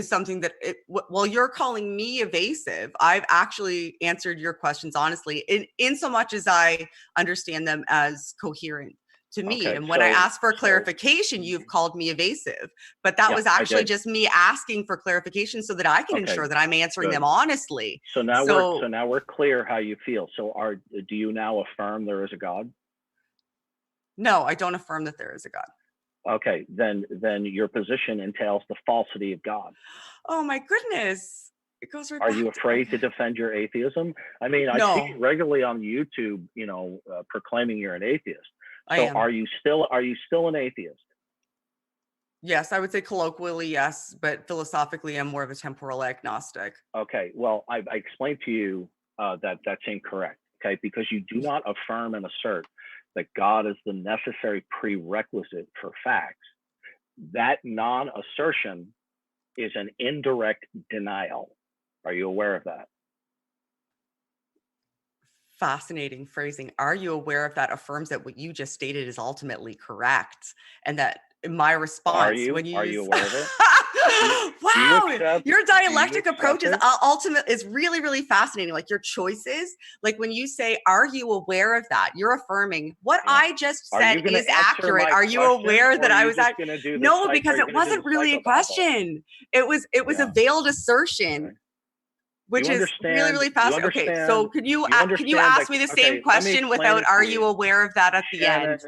something that while you're calling me evasive, I've actually answered your questions honestly in so much as I understand them as coherent to me. And when I asked for clarification, you've called me evasive, but that was actually just me asking for clarification so that I can ensure that I'm answering them honestly. So now we're clear how you feel. So do you now affirm there is a God? No, I don't affirm that there is a God. Okay, then your position entails the falsity of God. Oh my goodness. It goes right Are you afraid to defend your atheism? I mean, I see you regularly on YouTube, proclaiming you're an atheist. So are you still an atheist? Yes, I would say colloquially, yes, but philosophically, I'm more of a temporal agnostic. Okay, well, I explained to you that that's incorrect, okay, because you do not affirm and assert that God is the necessary prerequisite for facts. That non-assertion is an indirect denial. Are you aware of that? Fascinating phrasing. Are you aware of that affirms that what you just stated is ultimately correct? And that my response are you aware of it? Wow, your dialectic approach is really, really fascinating. Like your choices, like when you say, are you aware of that? You're affirming what I just said is accurate. Are you aware that I was No, because it wasn't really a question. It was a veiled assertion. Which is really, really fascinating. Okay, so can you ask me the same question without "Are you aware of that" at the end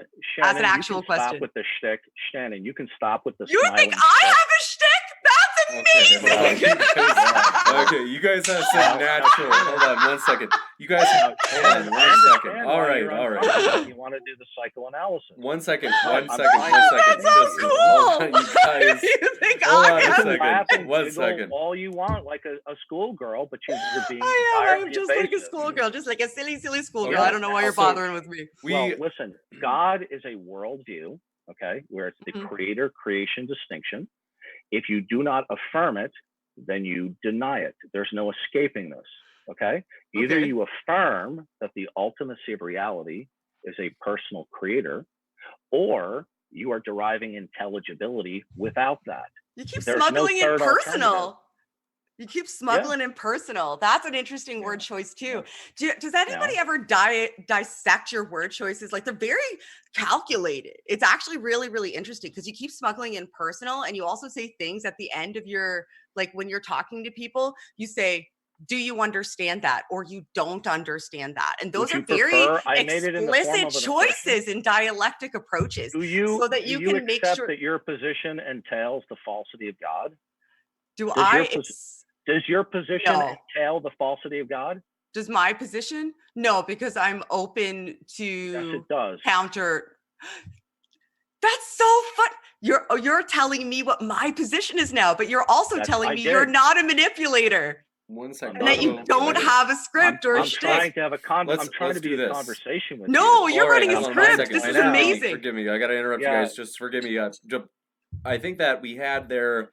as an actual question? Stop with the shtick, Shannon. You can stop with the. You think I have a shtick? That's amazing. Okay, you guys have some natural. Hold on 1 second. You guys hold on 1 second. All right. You want to do the psychoanalysis? 1 second. That's so cool. You guys. You think I have 1 second. All you want, like a schoolgirl, but you're being. I'm just like a schoolgirl, just like a silly schoolgirl. I don't know why you're bothering with me. Well, listen, God is a worldview, okay, where it's the creator-creation distinction. If you do not affirm it, then you deny it. There's no escaping this, okay? Either you affirm that the ultimacy of reality is a personal creator, or you are deriving intelligibility without that. You keep smuggling in personal. You keep smuggling in personal. That's an interesting word choice too. Does anybody ever dissect your word choices? Like they're very calculated. It's actually really, really interesting because you keep smuggling in personal, and you also say things at the end of your, like when you're talking to people, you say, do you understand that? Or you don't understand that. And those are very explicit choices in dialectic approaches. So that you can make sure that your position entails the falsity of God? Does your position entail the falsity of God? Does my position? No, because I'm open to yes, it does. Counter. That's so fun. You're telling me what my position is now, but you're also telling me you're not a manipulator. 1 second. And that you don't have a script or a shtick. I'm trying to be in a conversation with you. No, you're writing a script. This is amazing. Forgive me. I got to interrupt you guys. Just forgive me. I think that we had there.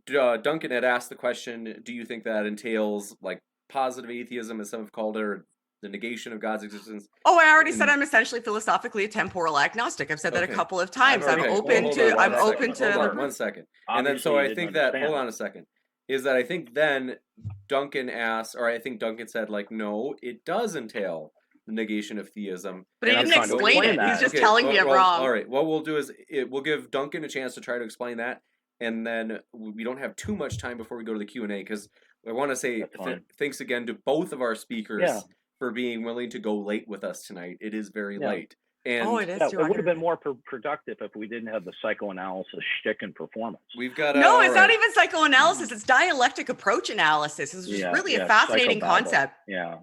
Duncan had asked the question, do you think that entails like positive atheism, as some have called it, or the negation of God's existence. Oh, I already said I'm essentially philosophically a temporal agnostic. I've said that a couple of times. I'm open to. Hold on 1 second. And then so I think that, hold on a second, is that I think then Duncan asked, or I think Duncan said, like, no, it does entail the negation of theism. But he didn't explain it. He's just telling me I'm wrong. All right. What we'll do is we'll give Duncan a chance to try to explain that, and then we don't have too much time before we go to the Q&A, because I want to say thanks again to both of our speakers for being willing to go late with us tonight. It is very late. And it is. It would have been more productive if we didn't have the psychoanalysis shtick and performance. We've got no, it's not even psychoanalysis. It's dialectic approach analysis. It's just really a fascinating concept. Yeah.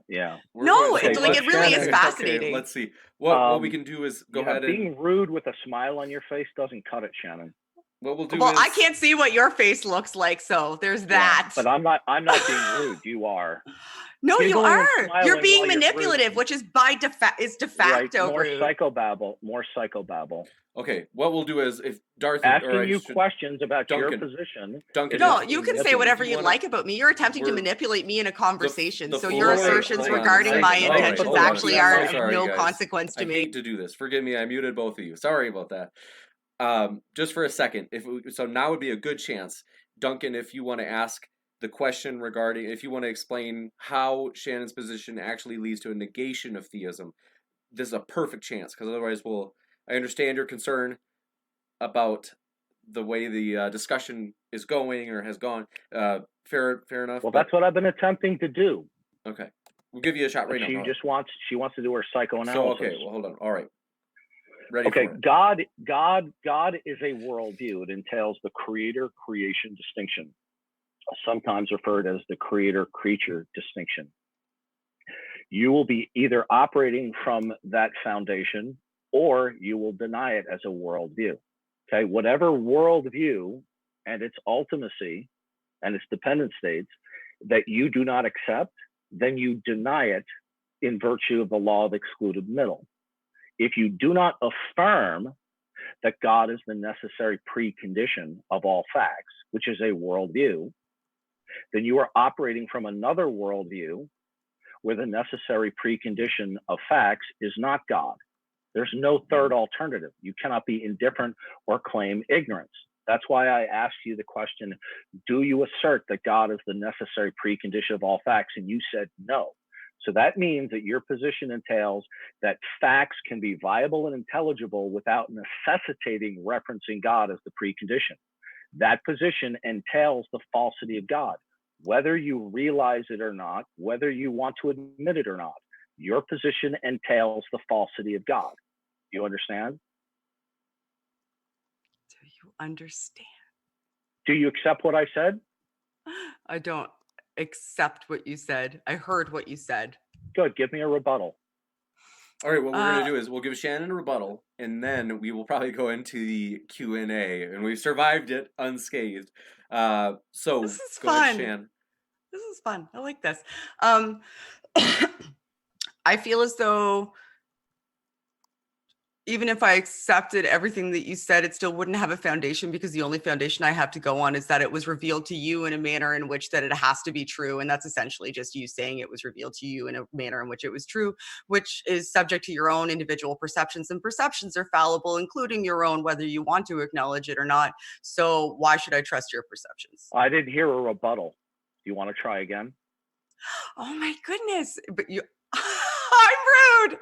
No, it really is fascinating. Okay, let's see. What we can do is go ahead and being rude with a smile on your face doesn't cut it, Shannon. What we'll do well, is, I can't see what your face looks like, so there's that. But I'm not being rude. You are. No, you are. You're being manipulative, which is de facto rude. More psychobabble. Okay, what we'll do is, if Darth asking you questions about your position. Duncan, no, you can say whatever you like about me. You're attempting to manipulate me in a conversation, so your assertions regarding my intentions actually are of no consequence to me. I hate to do this. Forgive me. I muted both of you. Sorry about that. Just for a second, so now would be a good chance, Duncan, if you want to ask the question regarding, if you want to explain how Shannon's position actually leads to a negation of theism, this is a perfect chance, because otherwise I understand your concern about the way the discussion is going or has gone. Fair enough. Well, that's what I've been attempting to do. Okay, we'll give you a shot right now. She wants to do her psychoanalysis. So okay, well, hold on. All right. Ready okay, for it. God is a worldview. It entails the creator-creation distinction, sometimes referred as the creator-creature distinction. You will be either operating from that foundation, or you will deny it as a worldview. Okay, whatever worldview and its ultimacy and its dependent states that you do not accept, then you deny it in virtue of the law of excluded middle. If you do not affirm that God is the necessary precondition of all facts, which is a worldview, then you are operating from another worldview where the necessary precondition of facts is not God. There's no third alternative. You cannot be indifferent or claim ignorance. That's why I asked you the question, do you assert that God is the necessary precondition of all facts? And you said no. So that means that your position entails that facts can be viable and intelligible without necessitating referencing God as the precondition. That position entails the falsity of God, whether you realize it or not, whether you want to admit it or not. Your position entails the falsity of God. You understand? Do you understand? Do you accept what I said? I don't accept what you said. I heard what you said. Good. Give me a rebuttal. All right. What we're going to do is we'll give Shannon a rebuttal, and then we will probably go into the Q&A, and we've survived it unscathed. So this is go fun. ahead, Shannon. This is fun. I like this. I feel as though even if I accepted everything that you said, it still wouldn't have a foundation, because the only foundation I have to go on is that it was revealed to you in a manner in which that it has to be true. And that's essentially just you saying it was revealed to you in a manner in which it was true, which is subject to your own individual perceptions, and perceptions are fallible, including your own, whether you want to acknowledge it or not. So why should I trust your perceptions? I didn't hear a rebuttal. Do you want to try again? Oh my goodness. But you, I'm rude.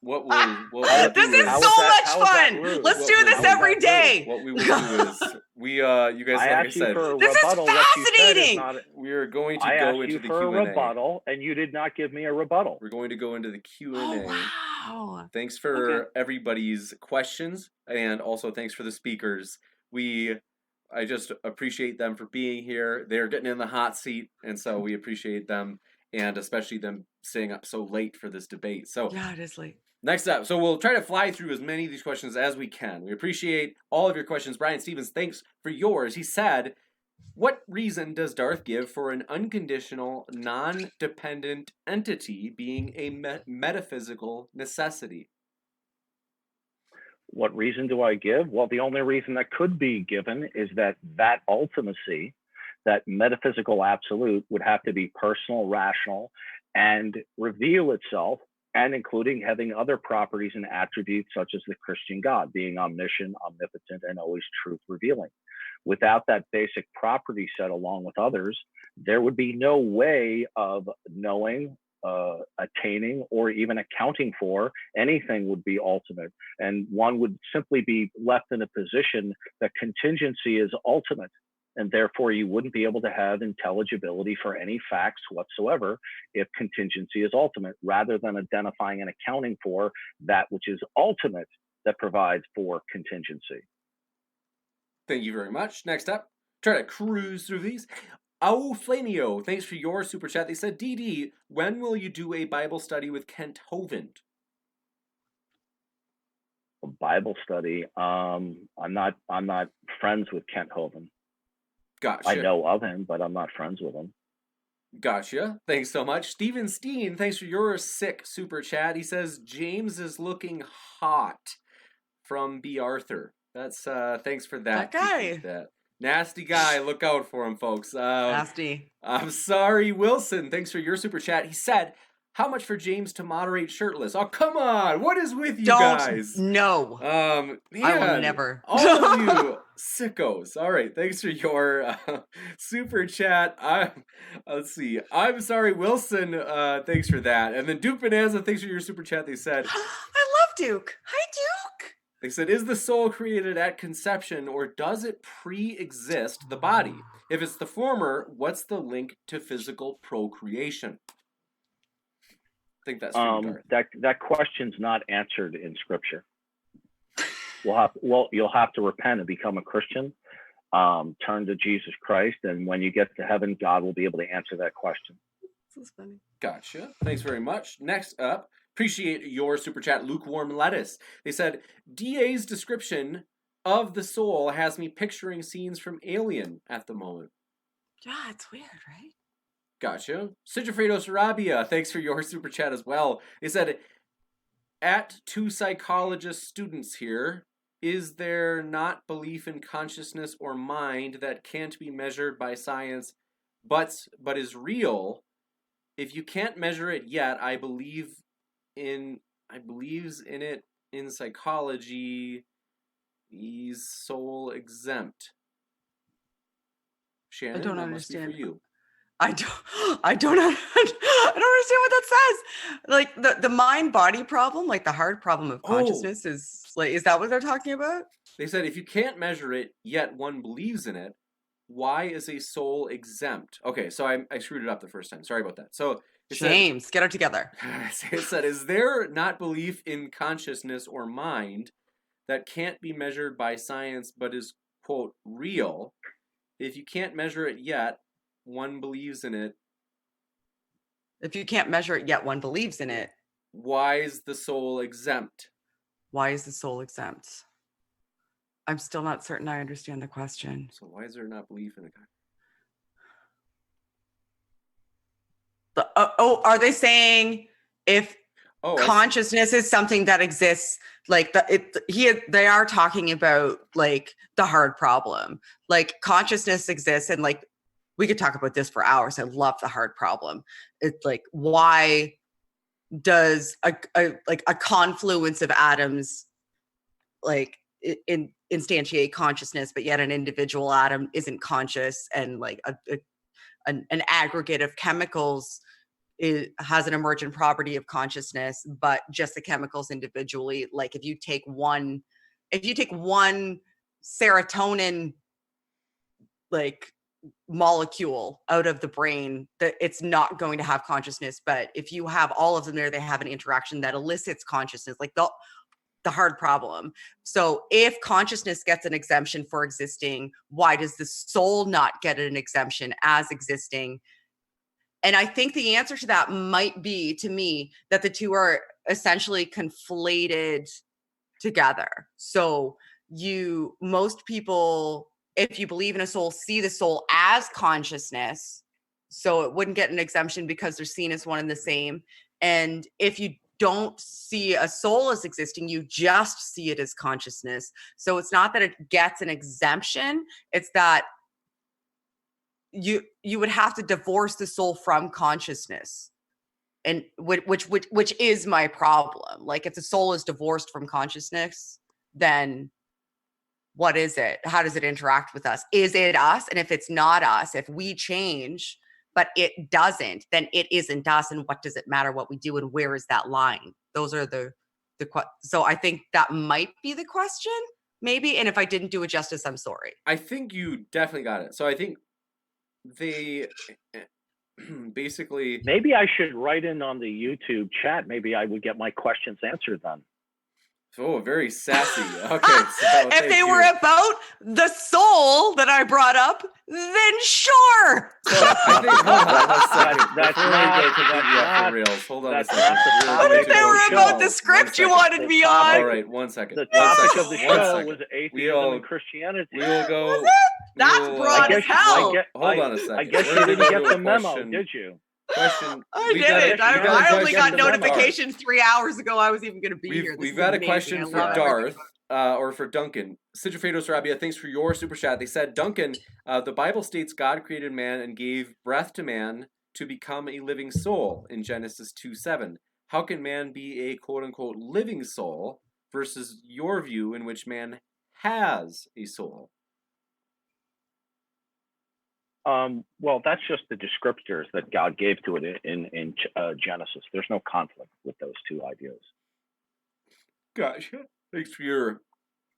This is so much fun. Let's do this every day. What we will do is you guys, like I said, this is fascinating. We are going to go into the Q&A. I asked you for a rebuttal, and you did not give me a rebuttal. We're going to go into the Q&A. Oh, wow. Thanks for everybody's questions, and also thanks for the speakers. I just appreciate them for being here. They're getting in the hot seat, and so we appreciate them, and especially them staying up so late for this debate. So yeah, it is late. Next up, so we'll try to fly through as many of these questions as we can. We appreciate all of your questions. Brian Stevens, thanks for yours. He said, what reason does Darth give for an unconditional, non-dependent entity being a metaphysical necessity? What reason do I give? Well, the only reason that could be given is that ultimacy, that metaphysical absolute, would have to be personal, rational, and reveal itself, and including having other properties and attributes such as the Christian God, being omniscient, omnipotent, and always truth revealing. Without that basic property set along with others, there would be no way of knowing, attaining, or even accounting for anything would be ultimate. And one would simply be left in a position that contingency is ultimate. And therefore, you wouldn't be able to have intelligibility for any facts whatsoever if contingency is ultimate, rather than identifying and accounting for that which is ultimate that provides for contingency. Thank you very much. Next up, try to cruise through these. Oh, Flamio, thanks for your super chat. They said, DD, when will you do a Bible study with Kent Hovind? A Bible study. I'm not friends with Kent Hovind. Gotcha. I know of him, but I'm not friends with him. Gotcha. Thanks so much. Steven Steen, thanks for your sick super chat. He says, James is looking hot from B. Arthur. That's thanks for that. That guy. That nasty guy. Look out for him, folks. Nasty. I'm sorry, Wilson. Thanks for your super chat. He said, how much for James to moderate shirtless? Oh, come on. What is with you guys? No. Man, I will never. All of you sickos. All right. Thanks for your super chat. Let's see. I'm sorry, Wilson. Thanks for that. And then Duke Bonanza, thanks for your super chat. They said, I love Duke. Hi, Duke. They said, is the soul created at conception, or does it pre-exist the body? If it's the former, what's the link to physical procreation? I think that's that question's not answered in Scripture. You'll have to repent and become a Christian, turn to Jesus Christ, and when you get to heaven, God will be able to answer that question. This is funny. Gotcha. Thanks very much. Next up, appreciate your super chat, Lukewarm Lettuce. They said, DA's description of the soul has me picturing scenes from Alien at the moment. Yeah, it's weird, right? Gotcha. Sigifredo Sarabia, thanks for your super chat as well. They said, at two psychologist students here, is there not belief in consciousness or mind that can't be measured by science, but is real? If you can't measure it yet, I believes in it in psychology. Is soul exempt? Shannon, I don't that must be understand. for you. I don't understand what that says. Like the mind-body problem, like the hard problem of consciousness is that what they're talking about? They said if you can't measure it, yet one believes in it, why is a soul exempt? Okay, so I screwed it up the first time. Sorry about that. So James, get it together. It said, is there not belief in consciousness or mind that can't be measured by science but is, quote, real? If you can't measure it yet, one believes in it. If you can't measure it yet, one believes in it. Why is the soul exempt? Why is the soul exempt? I'm still not certain I understand the question. So why is there not belief in it? Are they saying if consciousness is something that exists, like they are talking about like the hard problem, like consciousness exists, and like we could talk about this for hours. I love the hard problem. It's like, why does a confluence of atoms like instantiate consciousness, but yet an individual atom isn't conscious, and like an aggregate of chemicals has an emergent property of consciousness, but just the chemicals individually, like if you take one serotonin like molecule out of the brain, that it's not going to have consciousness. But if you have all of them there, they have an interaction that elicits consciousness, like the hard problem. So if consciousness gets an exemption for existing, why does the soul not get an exemption as existing? And I think the answer to that might be, to me, that the two are essentially conflated together. So most people, if you believe in a soul, see the soul as consciousness. So it wouldn't get an exemption because they're seen as one and the same. And if you don't see a soul as existing, you just see it as consciousness. So it's not that it gets an exemption, it's that you would have to divorce the soul from consciousness. and which is my problem. Like, if the soul is divorced from consciousness, then what is it? How does it interact with us? Is it us? And if it's not us, if we change but it doesn't, then it isn't us. And what does it matter what we do, and where is that line? Those are so I think that might be the question, maybe. And if I didn't do it justice, I'm sorry. I think you definitely got it. So I think they basically... Maybe I should write in on the YouTube chat. Maybe I would get my questions answered then. Oh, very sassy. Okay. So if they were about the soul that I brought up, then sure. So I think, hold on a second. What if they were about the script you wanted me on? All right, 1 second. The topic of the show was atheism and Christianity. We will go. That's broad as hell. Hold on a second. I guess you didn't get the memo, did you? Question. I didn't. I only got notification 3 hours ago I was even going to be here. We've got a question for Darth, or for Duncan. Sigifredo Sarabia, thanks for your super chat. They said, Duncan, the Bible states God created man and gave breath to man to become a living soul in Genesis 2:7. How can man be a quote-unquote living soul versus your view in which man has a soul? Well, that's just the descriptors that God gave to it in Genesis. There's no conflict with those two ideas. Gotcha. Thanks for your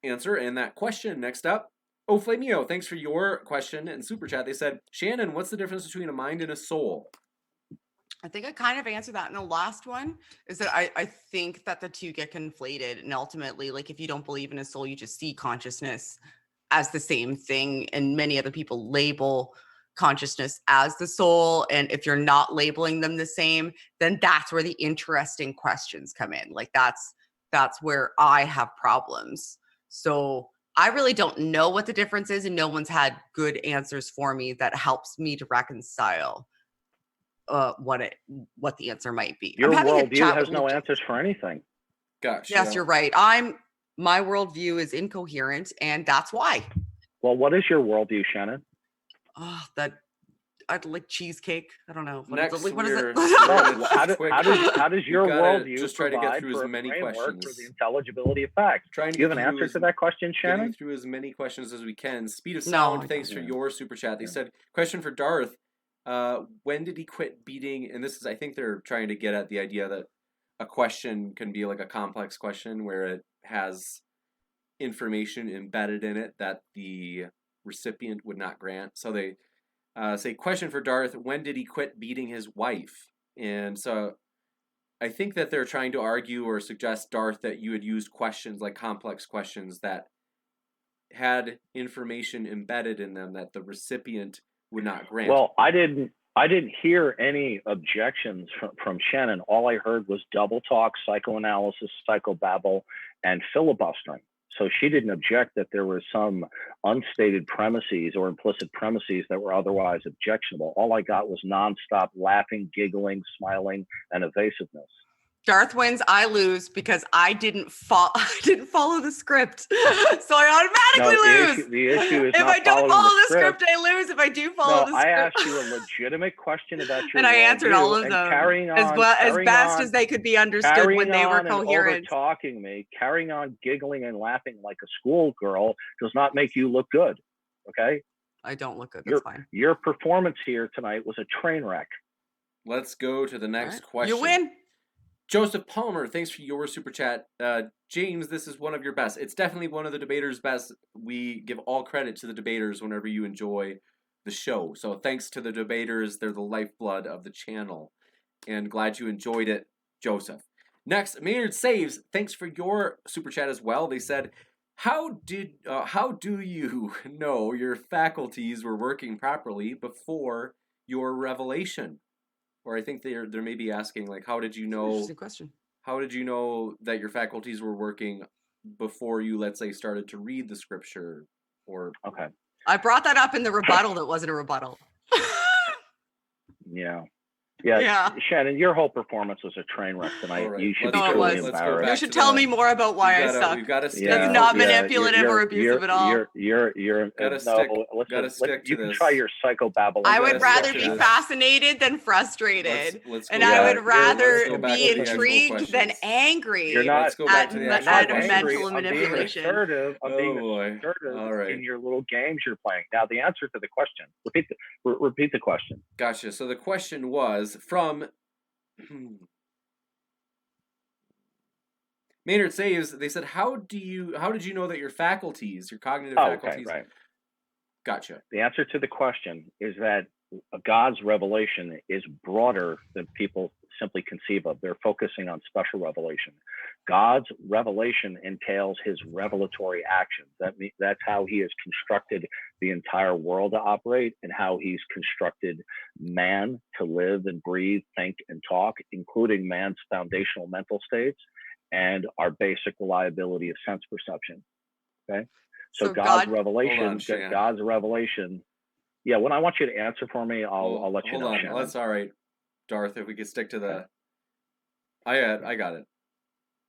answer and that question. Next up, Flamio, thanks for your question and super chat. They said, Shannon, what's the difference between a mind and a soul? I think I kind of answered that in the last one, is that I think that the two get conflated. And ultimately, like, if you don't believe in a soul, you just see consciousness as the same thing. And many other people label consciousness as the soul. And if you're not labeling them the same, then that's where the interesting questions come in. Like, that's where I have problems. So I really don't know what the difference is, and no one's had good answers for me that helps me to reconcile what the answer might be. Your worldview has no answers for anything. Gosh. Yes, you're right. My worldview is incoherent, and that's why. Well, what is your worldview, Shannon? Oh, that I'd like cheesecake. I don't know. Next, what is it? How does your worldview just try to get through as many questions for the intelligibility of facts? Do you have an answer to that question, Shannon? Getting through as many questions as we can. Speed of Sound, thanks for your super chat. They said, question for Darth. When did he quit beating? And this is, I think they're trying to get at the idea that a question can be like a complex question where it has information embedded in it that the recipient would not grant. So they say, question for Darth, when did he quit beating his wife? And so I think that they're trying to argue or suggest, Darth, that you had used questions like complex questions that had information embedded in them that the recipient would not grant. Well, I didn't hear any objections from Shannon. All I heard was double talk, psychoanalysis, psychobabble, and filibustering. So she didn't object that there were some unstated premises or implicit premises that were otherwise objectionable. All I got was nonstop laughing, giggling, smiling, and evasiveness. Darth wins, I lose because I didn't follow the script. So I automatically lose. The issue is if I don't follow the script, I lose. If I do follow the script. I asked you a legitimate question about your and I answered all of them as best as they could be understood when they were coherent. Talking me, carrying on giggling and laughing like a schoolgirl does not make you look good. Okay? I don't look good. That's fine. Your performance here tonight was a train wreck. Let's go to the next question. You win. Joseph Palmer, thanks for your super chat. James, this is one of your best. It's definitely one of the debaters' best. We give all credit to the debaters whenever you enjoy the show. So thanks to the debaters. They're the lifeblood of the channel. And glad you enjoyed it, Joseph. Next, Maynard Saves, thanks for your super chat as well. They said, how do you know your faculties were working properly before your revelation? Or I think they're maybe asking, like, how did you know? Interesting question. How did you know that your faculties were working before you, let's say, started to read the scripture? Or okay, I brought that up in the rebuttal. That wasn't a rebuttal. Yeah. Yeah. Shannon, your whole performance was a train wreck tonight. Right, You should let's be go- truly let's go embarrassed. back You should to tell the- me more about why I suck. We've got to stick. That's not manipulative or you're- abusive at all. You're Gotta no. stick- Listen, gotta stick to you can this. try your psychobabble. I gotta would stick rather to be this. fascinated than frustrated. Let's And go I back- would rather let's go back be to the actual intrigued than questions. angry You're not. Let's go back to the You're actual not at questions. mental angry. I'm being manipulation. assertive. I'm being boy. assertive All right. in your little games you're playing. Now, the answer to the question. Repeat the question. Gotcha. So the question was from Maynard Saves. They said, how did you know that your faculties, your cognitive faculties? Okay, right. Gotcha. The answer to the question is that God's revelation is broader than people simply conceive of. They're focusing on special revelation. God's revelation entails his revelatory actions. That's how he has constructed the entire world to operate, and how he's constructed man to live and breathe, think, and talk, including man's foundational mental states and our basic reliability of sense perception. Okay? So God's revelation, yeah, when I want you to answer for me, I'll let you know. Hold on. Shannon. That's all right, Darth, if we could stick to the... I got it.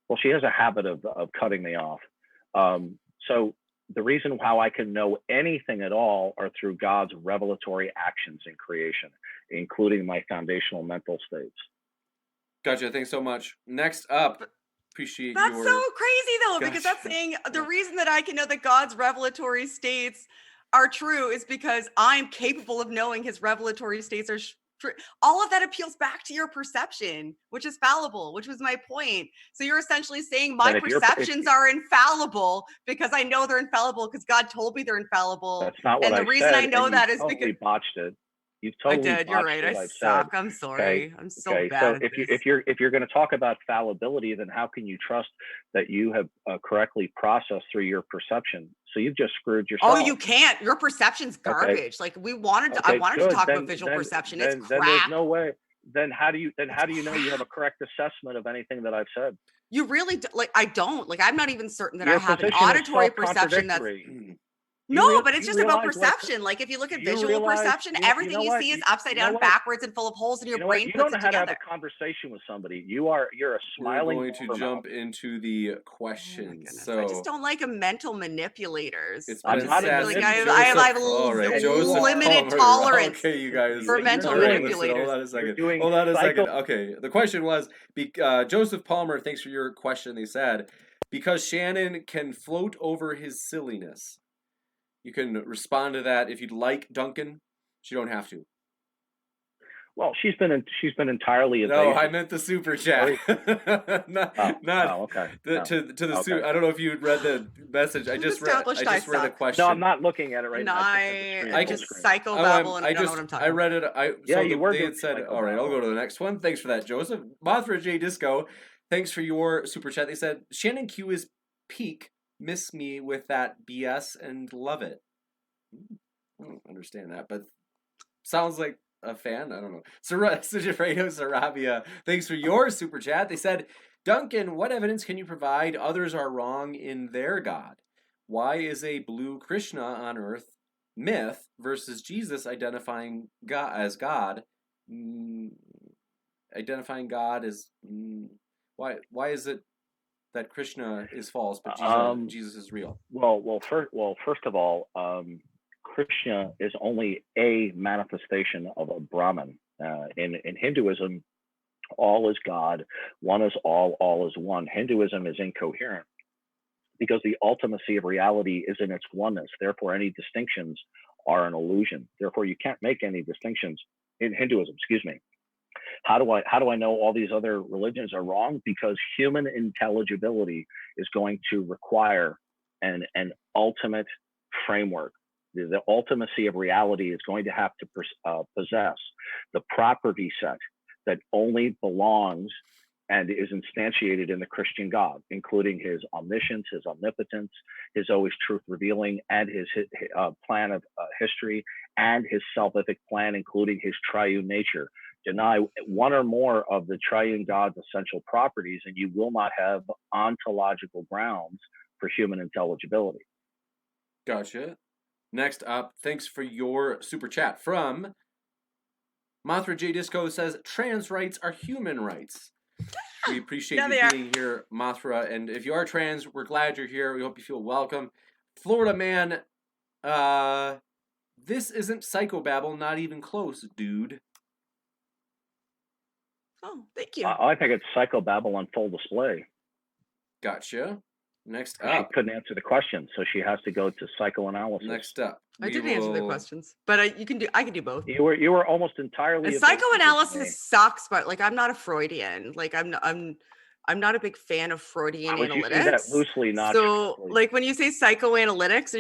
Well, she has a habit of cutting me off. So the reason how I can know anything at all are through God's revelatory actions in creation, including my foundational mental states. Gotcha. Thanks so much. Next up, appreciate That's your... so crazy though, because that's saying the reason that I can know that God's revelatory states are true is because I'm capable of knowing his revelatory states are true. All of that appeals back to your perception, which is fallible, which was my point. So you're essentially saying my perceptions are infallible because I know they're infallible because God told me they're infallible. That's not what I said. And the reason I know that is because you botched it. You totally I did. You're right. I suck. I'm sorry. Okay. I'm so bad. So if you're going to talk about fallibility, then how can you trust that you have correctly processed through your perception? So you've just screwed yourself. Oh, you can't. Your perception's garbage. Okay. Like I wanted to talk about visual perception. It's crap. Then there's no way. Then how do you know you have a correct assessment of anything that I've said? You really I don't. Like I'm not even certain that I have an auditory perception that's. No, but it's just about perception. Like if you look at visual perception, everything you see is upside down, backwards, and full of holes in your brain. You don't know how to have a conversation with somebody. You're a smiling. We're going to jump into the questions. So I just don't like mental manipulators. It's I have limited tolerance okay, you guys, for mental manipulators. Hold on a second. Okay, the question was Joseph Palmer. Thanks for your question. They said because Shannon can float over his silliness. You can respond to that if you'd like, Duncan. But you don't have to. Well, she's been entirely evasive. No, I meant the super chat. not okay. To the suit. I don't know if you read the message. I just read the question. No, I'm not looking at it right now. I just psychobabble and I don't know what I'm talking about. I read it. They had said, all right, I'll go to the next one. Thanks for that, Joseph. Mothra J Disco, thanks for your super chat. They said ShannonQ is peak. Miss me with that BS and love it. I don't understand that, but sounds like a fan. I don't know. Sigifredo Sarabia, thanks for your super chat. They said, Duncan, what evidence can you provide others are wrong in their God? Why is a blue Krishna on earth myth versus Jesus identifying God as God? Identifying God as why is it that Krishna is false, but Jesus is real? Well, first of all, Krishna is only a manifestation of a Brahman. In Hinduism, all is God, one is all is one. Hinduism is incoherent because the ultimacy of reality is in its oneness. Therefore, any distinctions are an illusion. Therefore, you can't make any distinctions in Hinduism. Excuse me. How do I know all these other religions are wrong? Because human intelligibility is going to require an ultimate framework. The ultimacy of reality is going to have to possess the property set that only belongs and is instantiated in the Christian God, including his omniscience, his omnipotence, his always truth revealing, and his plan of history, and his salvific plan, including his triune nature. Deny one or more of the triune God's essential properties, and you will not have ontological grounds for human intelligibility. Gotcha. Next up, thanks for your super chat from Mothra J Disco says trans rights are human rights. We appreciate Yeah, you they are. being here, Mothra. And if you are trans, we're glad you're here. We hope you feel welcome. Florida man, this isn't psychobabble, not even close, dude. Oh, thank you. I think it's psychobabble on full display. Gotcha. Next She up. couldn't answer the question, so she has to go to psychoanalysis. Next up. I didn't answer the questions, but I can do both. You were almost entirely. And psychoanalysis sucks, but like I'm not a Freudian. Like I'm not a big fan of Freudian analytics. Using that loosely, not so strictly. like when you say psychoanalytics,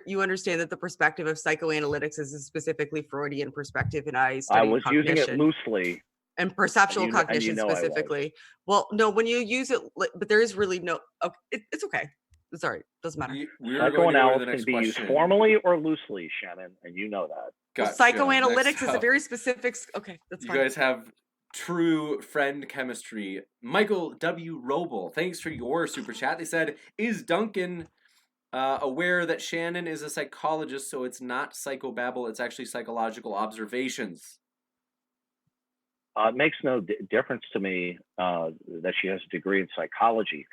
you understand that the perspective of psychoanalytics is a specifically Freudian perspective, and I was using it loosely. And perceptual cognition specifically. Well, no, when you use it, but there is really no. Okay, it's okay. Sorry, doesn't matter. Psychoanalysis can be used formally or loosely, Shannon, and you know that. Well, psychoanalytics is a very specific. Okay, that's fine. You guys have true friend chemistry. Michael W. Roble, thanks for your super chat. They said, "Is Duncan aware that Shannon is a psychologist, so it's not psychobabble; it's actually psychological observations?" It makes no difference to me that she has a degree in psychology.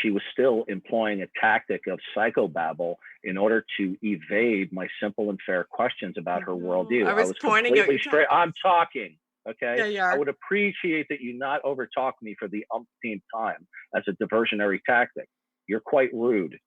She was still employing a tactic of psychobabble in order to evade my simple and fair questions about her worldview. I was pointing completely straight. I'm talking. Okay. Yeah, you are. I would appreciate that you not overtalk me for the umpteenth time as a diversionary tactic. You're quite rude.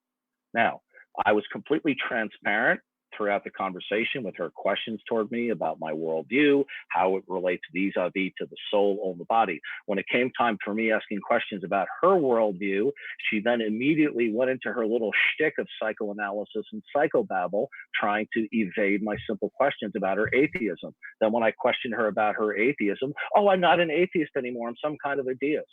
Now, I was completely transparent throughout the conversation with her questions toward me about my worldview, how it relates vis-a-vis to the soul or the body. When it came time for me asking questions about her worldview, she then immediately went into her little shtick of psychoanalysis and psychobabble, trying to evade my simple questions about her atheism. Then when I questioned her about her atheism, oh, I'm not an atheist anymore. I'm some kind of a deist.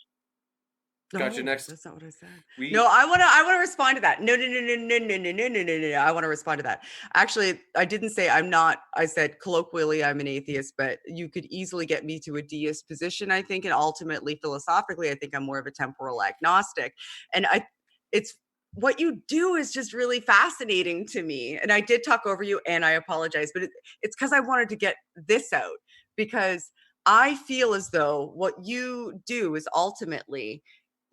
Gotcha. Next. That's not what I said. No, I want to respond to that. No. I want to respond to that. Actually, I didn't say I'm not. I said colloquially I'm an atheist, but you could easily get me to a deist position, I think, and ultimately philosophically, I think I'm more of a temporal agnostic. And it's what you do is just really fascinating to me. And I did talk over you, and I apologize, but it's because I wanted to get this out, because I feel as though what you do is ultimately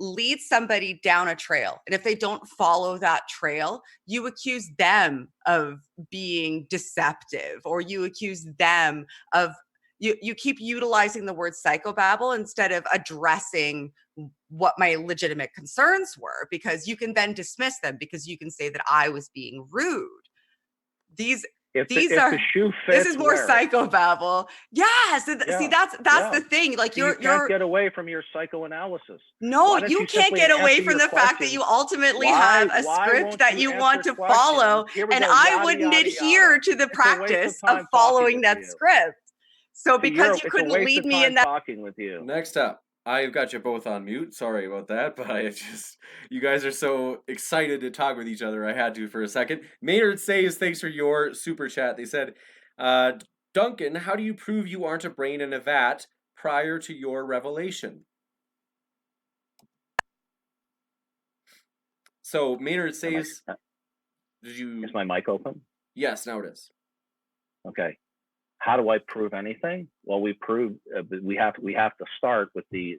lead somebody down a trail. And if they don't follow that trail, you accuse them of being deceptive, or you accuse them of, you keep utilizing the word psychobabble instead of addressing what my legitimate concerns were, because you can then dismiss them because you can say that I was being rude. This is more psychobabble. Yes. See, that's the thing. Like you can't get away from your psychoanalysis. No, you can't get away from the fact that you ultimately have a script that you want to follow, and I wouldn't adhere to the practice of following that script. So because you couldn't lead me in that. Talking with you. Next up. I've got you both on mute. Sorry about that, but you guys are so excited to talk with each other. I had to for a second. Maynard says, thanks for your super chat. They said, Duncan, how do you prove you aren't a brain in a vat prior to your revelation? So Maynard says, Is my mic open? Yes, now it is. Okay. How do I prove anything? Well, we have to start with the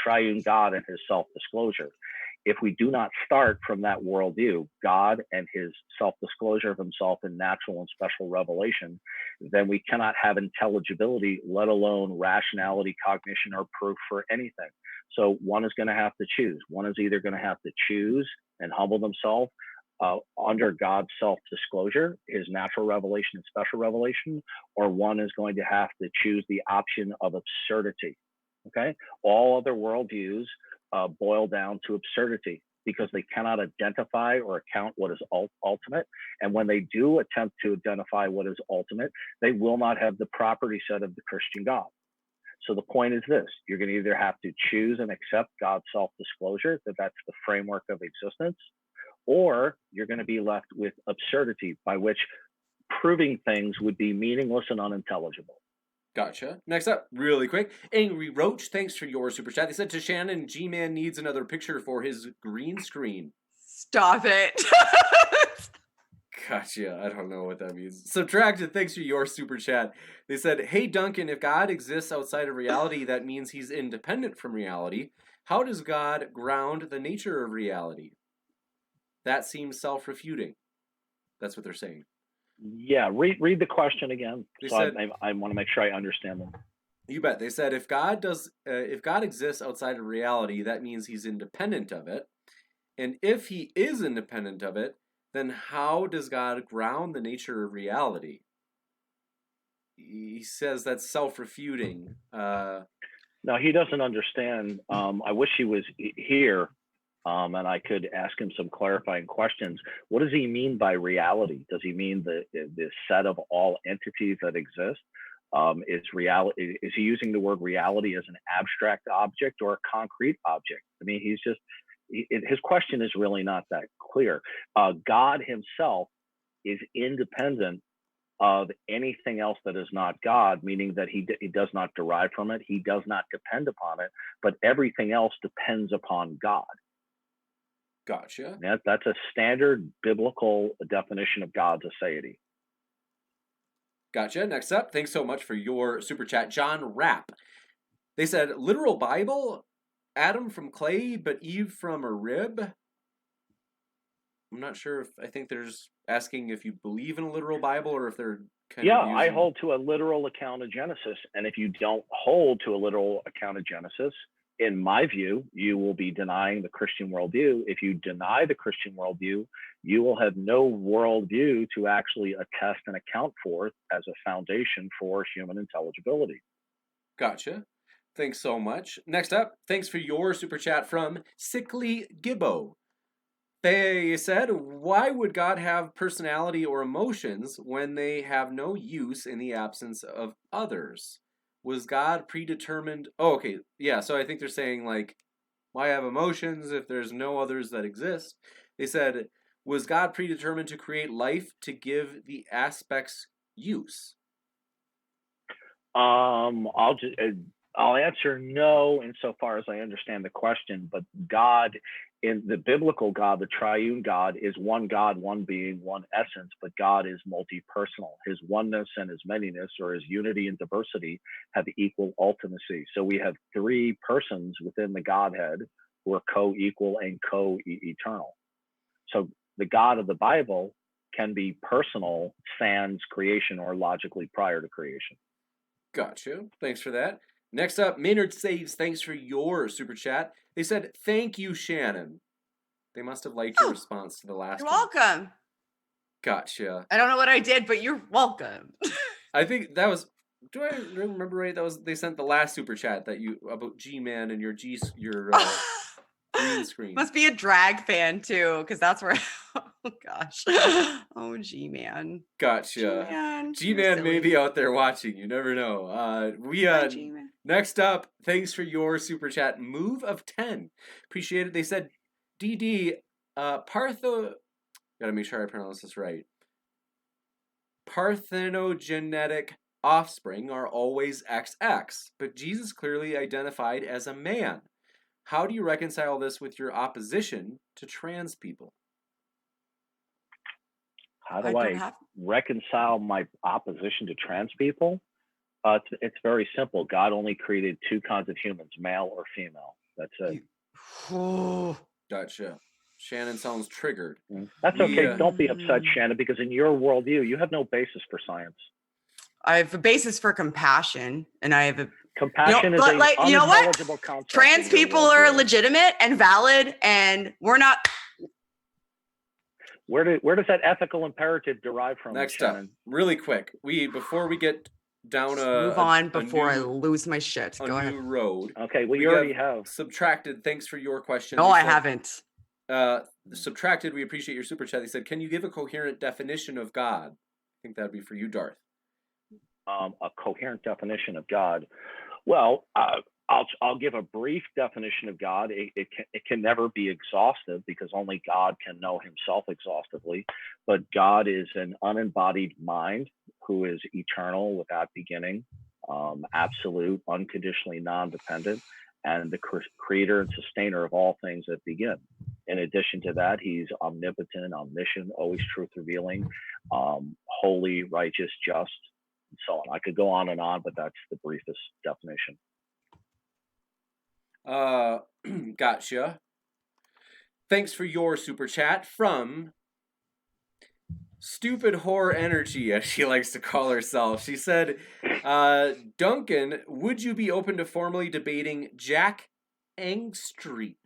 triune God and his self-disclosure. If we do not start from that worldview, God and his self-disclosure of himself in natural and special revelation, then we cannot have intelligibility, let alone rationality, cognition, or proof for anything. So one is going to have to choose. One is either going to have to choose and humble themselves under God's self-disclosure, his natural revelation and special revelation, or one is going to have to choose the option of absurdity. Okay, all other worldviews boil down to absurdity because they cannot identify or account what is ultimate. And when they do attempt to identify what is ultimate, they will not have the property set of the Christian God. So the point is this: you're going to either have to choose and accept God's self-disclosure, that's the framework of existence, or you're going to be left with absurdity, by which proving things would be meaningless and unintelligible. Gotcha. Next up, really quick, Angry Roach, thanks for your super chat. They said to Shannon, G-Man needs another picture for his green screen. Stop it. Gotcha. I don't know what that means. Subtracted, thanks for your super chat. They said, hey, Duncan, if God exists outside of reality, that means he's independent from reality. How does God ground the nature of reality? That seems self-refuting. That's what they're saying. Yeah, read the question again. They So said, I want to make sure I understand them. you bet. They said, if God exists outside of reality, that means he's independent of it. And if he is independent of it, then how does God ground the nature of reality? He says that's self-refuting. No, he doesn't understand. I wish he was here, and I could ask him some clarifying questions. What does he mean by reality? Does he mean the set of all entities that exist? Is he using the word reality as an abstract object or a concrete object? I mean, his question is really not that clear. God himself is independent of anything else that is not God, meaning that he does not derive from it, he does not depend upon it, but everything else depends upon God. Gotcha. That's a standard biblical definition of God's aseity. Gotcha. Next up, thanks so much for your super chat, John Rapp. They said, literal Bible, Adam from clay, but Eve from a rib. I'm not sure if, I think they're just asking if you believe in a literal Bible or if they're kind of using... I hold to a literal account of Genesis. And if you don't hold to a literal account of Genesis, in my view, you will be denying the Christian worldview. If you deny the Christian worldview, you will have no worldview to actually attest and account for as a foundation for human intelligibility. Gotcha. Thanks so much. Next up, thanks for your super chat from Sickly Gibbo. They said, why would God have personality or emotions when they have no use in the absence of others? Was God predetermined? Oh, okay. Yeah, so I think they're saying, like, why have emotions if there's no others that exist? They said, was God predetermined to create life to give the aspects use? I'll answer no insofar as I understand the question, but God, in the biblical God, the triune God, is one God, one being, one essence, but God is multi-personal. His oneness and his manyness, or his unity and diversity, have equal ultimacy. So we have three persons within the Godhead who are co-equal and co-eternal. So the God of the Bible can be personal sans creation or logically prior to creation. Gotcha. Thanks for that. Next up, Maynard Saves, thanks for your super chat. They said, thank you, Shannon. They must have liked your response to the last one. You're welcome. Gotcha. I don't know what I did, but you're welcome. I think that was, do I remember right? That was, they sent the last super chat that you, about G-Man and your green screen. Must be a drag fan too, because that's where, oh gosh. Oh, G-Man. Gotcha. G-Man may be out there watching. You never know. Hi, G-Man. Next up, thanks for your super chat. Move of 10. Appreciate it. They said, DD, gotta make sure I pronounce this right. Parthenogenetic offspring are always XX, but Jesus clearly identified as a man. How do you reconcile this with your opposition to trans people? How do I reconcile my opposition to trans people? It's very simple. God only created two kinds of humans, male or female. That's it. Gotcha. Shannon sounds triggered. That's okay. Don't be upset, Shannon, because in your worldview, you have no basis for science. I have a basis for compassion, and I have a compassion is an unintelligible concept. Trans people are legitimate and valid, and we're not. Where does that ethical imperative derive from? Next Shannon? up, really quick, before we get down move on before I lose my shit. Go ahead. New road. Okay, well, you already have subtracted. Thanks for your question. No, I haven't. Subtracted. We appreciate your super chat. They said, "Can you give a coherent definition of God?" I think that'd be for you, Darth. A coherent definition of God. Well, I'll give a brief definition of God. It can never be exhaustive because only God can know himself exhaustively. But God is an unembodied mind who is eternal, without beginning, absolute, unconditionally non-dependent, and the creator and sustainer of all things that begin. In addition to that, he's omnipotent, omniscient, always truth revealing, holy, righteous, just, and so on. I could go on and on, but that's the briefest definition. Gotcha. Thanks for your super chat from Stupid Whore Energy, as she likes to call herself. She said, Duncan, would you be open to formally debating Jack Angstreich?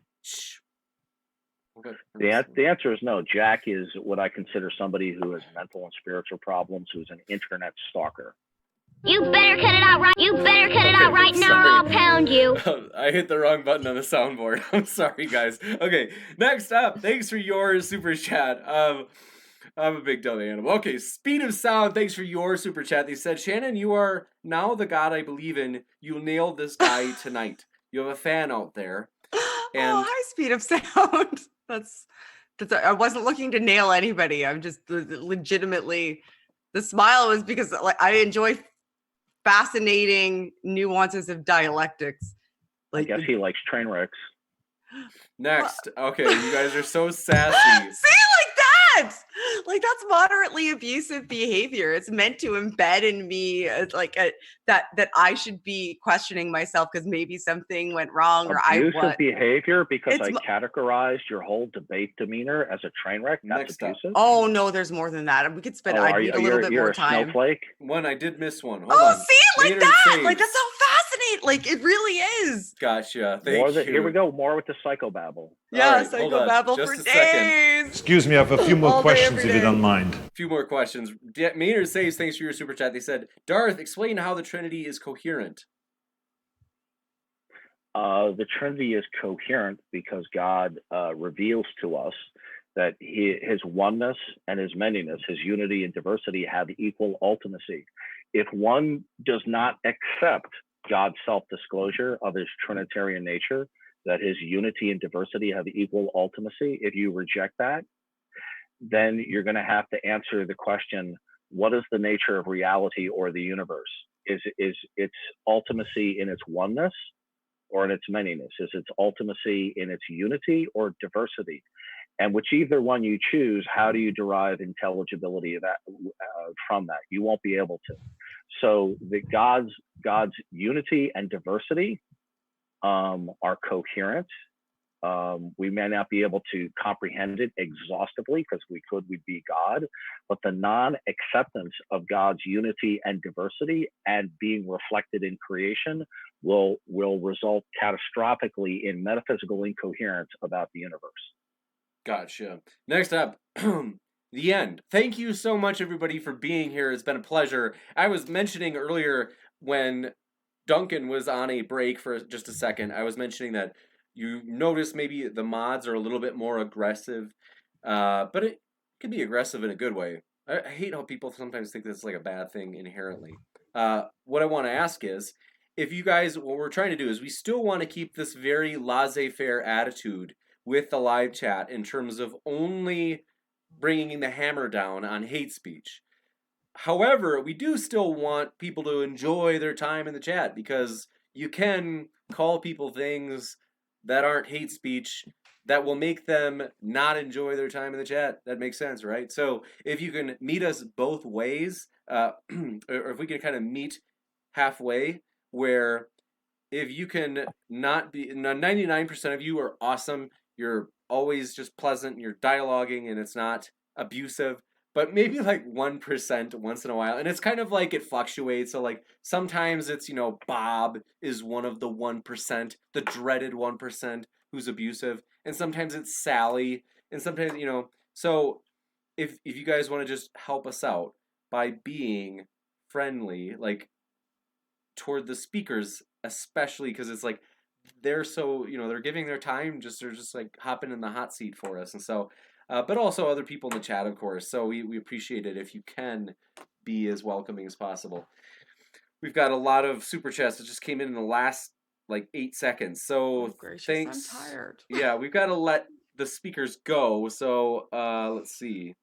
The answer is no. Jack is what I consider somebody who has mental and spiritual problems, who's an internet stalker. You better cut it out right. You better cut it out right now, or I'll pound you. I hit the wrong button on the soundboard. I'm sorry, guys. Okay, next up. Thanks for your super chat. I'm a big dumb animal. Okay, Speed of Sound. Thanks for your super chat. They said, Shannon, you are now the God I believe in. You nailed this guy tonight. You have a fan out there. And hi, Speed of Sound. That's. I wasn't looking to nail anybody. I'm just legitimately. The smile was because like I enjoy fascinating nuances of dialectics. Like, I guess he likes train wrecks. Next. Okay, you guys are so sassy. See, like that! Like, that's moderately abusive behavior. It's meant to embed in me that I should be questioning myself because maybe something went wrong or abusive behavior because I categorized your whole debate demeanor as a train wreck. That's abusive. Oh no, there's more than that. We could spend. I need a little bit more time. Snowflake? One, I did miss one. Hold on. See, like Later that. Saves. Like that's so fascinating. Like it really is. Gotcha. Thank you. Here we go. More with the psychobabble. Yeah, right, psychobabble for days. Excuse me, I have a few more questions if you don't mind. A few more questions. Maynard says, thanks for your super chat. They said, Darth, explain how the Trinity is coherent. The Trinity is coherent because God reveals to us that his oneness and his manyness, his unity and diversity have equal ultimacy. If one does not accept God's self-disclosure of his Trinitarian nature, that his unity and diversity have equal ultimacy, if you reject that, then you're going to have to answer the question, what is the nature of reality or the universe? Is its ultimacy in its oneness or in its manyness? Is its ultimacy in its unity or diversity? And whichever one you choose, how do you derive intelligibility of that, from that? You won't be able to. So the God's unity and diversity are coherent. We may not be able to comprehend it exhaustively because we'd be God, but the non-acceptance of God's unity and diversity and being reflected in creation will result catastrophically in metaphysical incoherence about the universe. Gotcha. Next up, the end. Thank you so much, everybody, for being here. It's been a pleasure. I was mentioning earlier when Duncan was on a break for just a second, I was mentioning that you notice maybe the mods are a little bit more aggressive, but it can be aggressive in a good way. I hate how people sometimes think that's like a bad thing inherently. What I want to ask is, if you guys, what we're trying to do is we still want to keep this very laissez-faire attitude with the live chat in terms of only bringing the hammer down on hate speech. However, we do still want people to enjoy their time in the chat because you can call people things that aren't hate speech that will make them not enjoy their time in the chat. That makes sense, right? So if you can meet us both ways, or if we can kind of meet halfway, where if you can not be, 99% of you are awesome, you're always just pleasant, you're dialoguing and it's not abusive, but maybe like 1% once in a while. And it's kind of like it fluctuates. So like sometimes it's, Bob is one of the 1%, the dreaded 1% who's abusive. And sometimes it's Sally. And sometimes, so if you guys want to just help us out by being friendly, like toward the speakers, especially because it's like, they're so, they're giving their time, they're just like hopping in the hot seat for us. And so, but also other people in the chat, of course. So we appreciate it if you can be as welcoming as possible. We've got a lot of super chats that just came in the last like 8 seconds. So gracious, thanks. I'm tired. Yeah, we've got to let the speakers go. So let's see.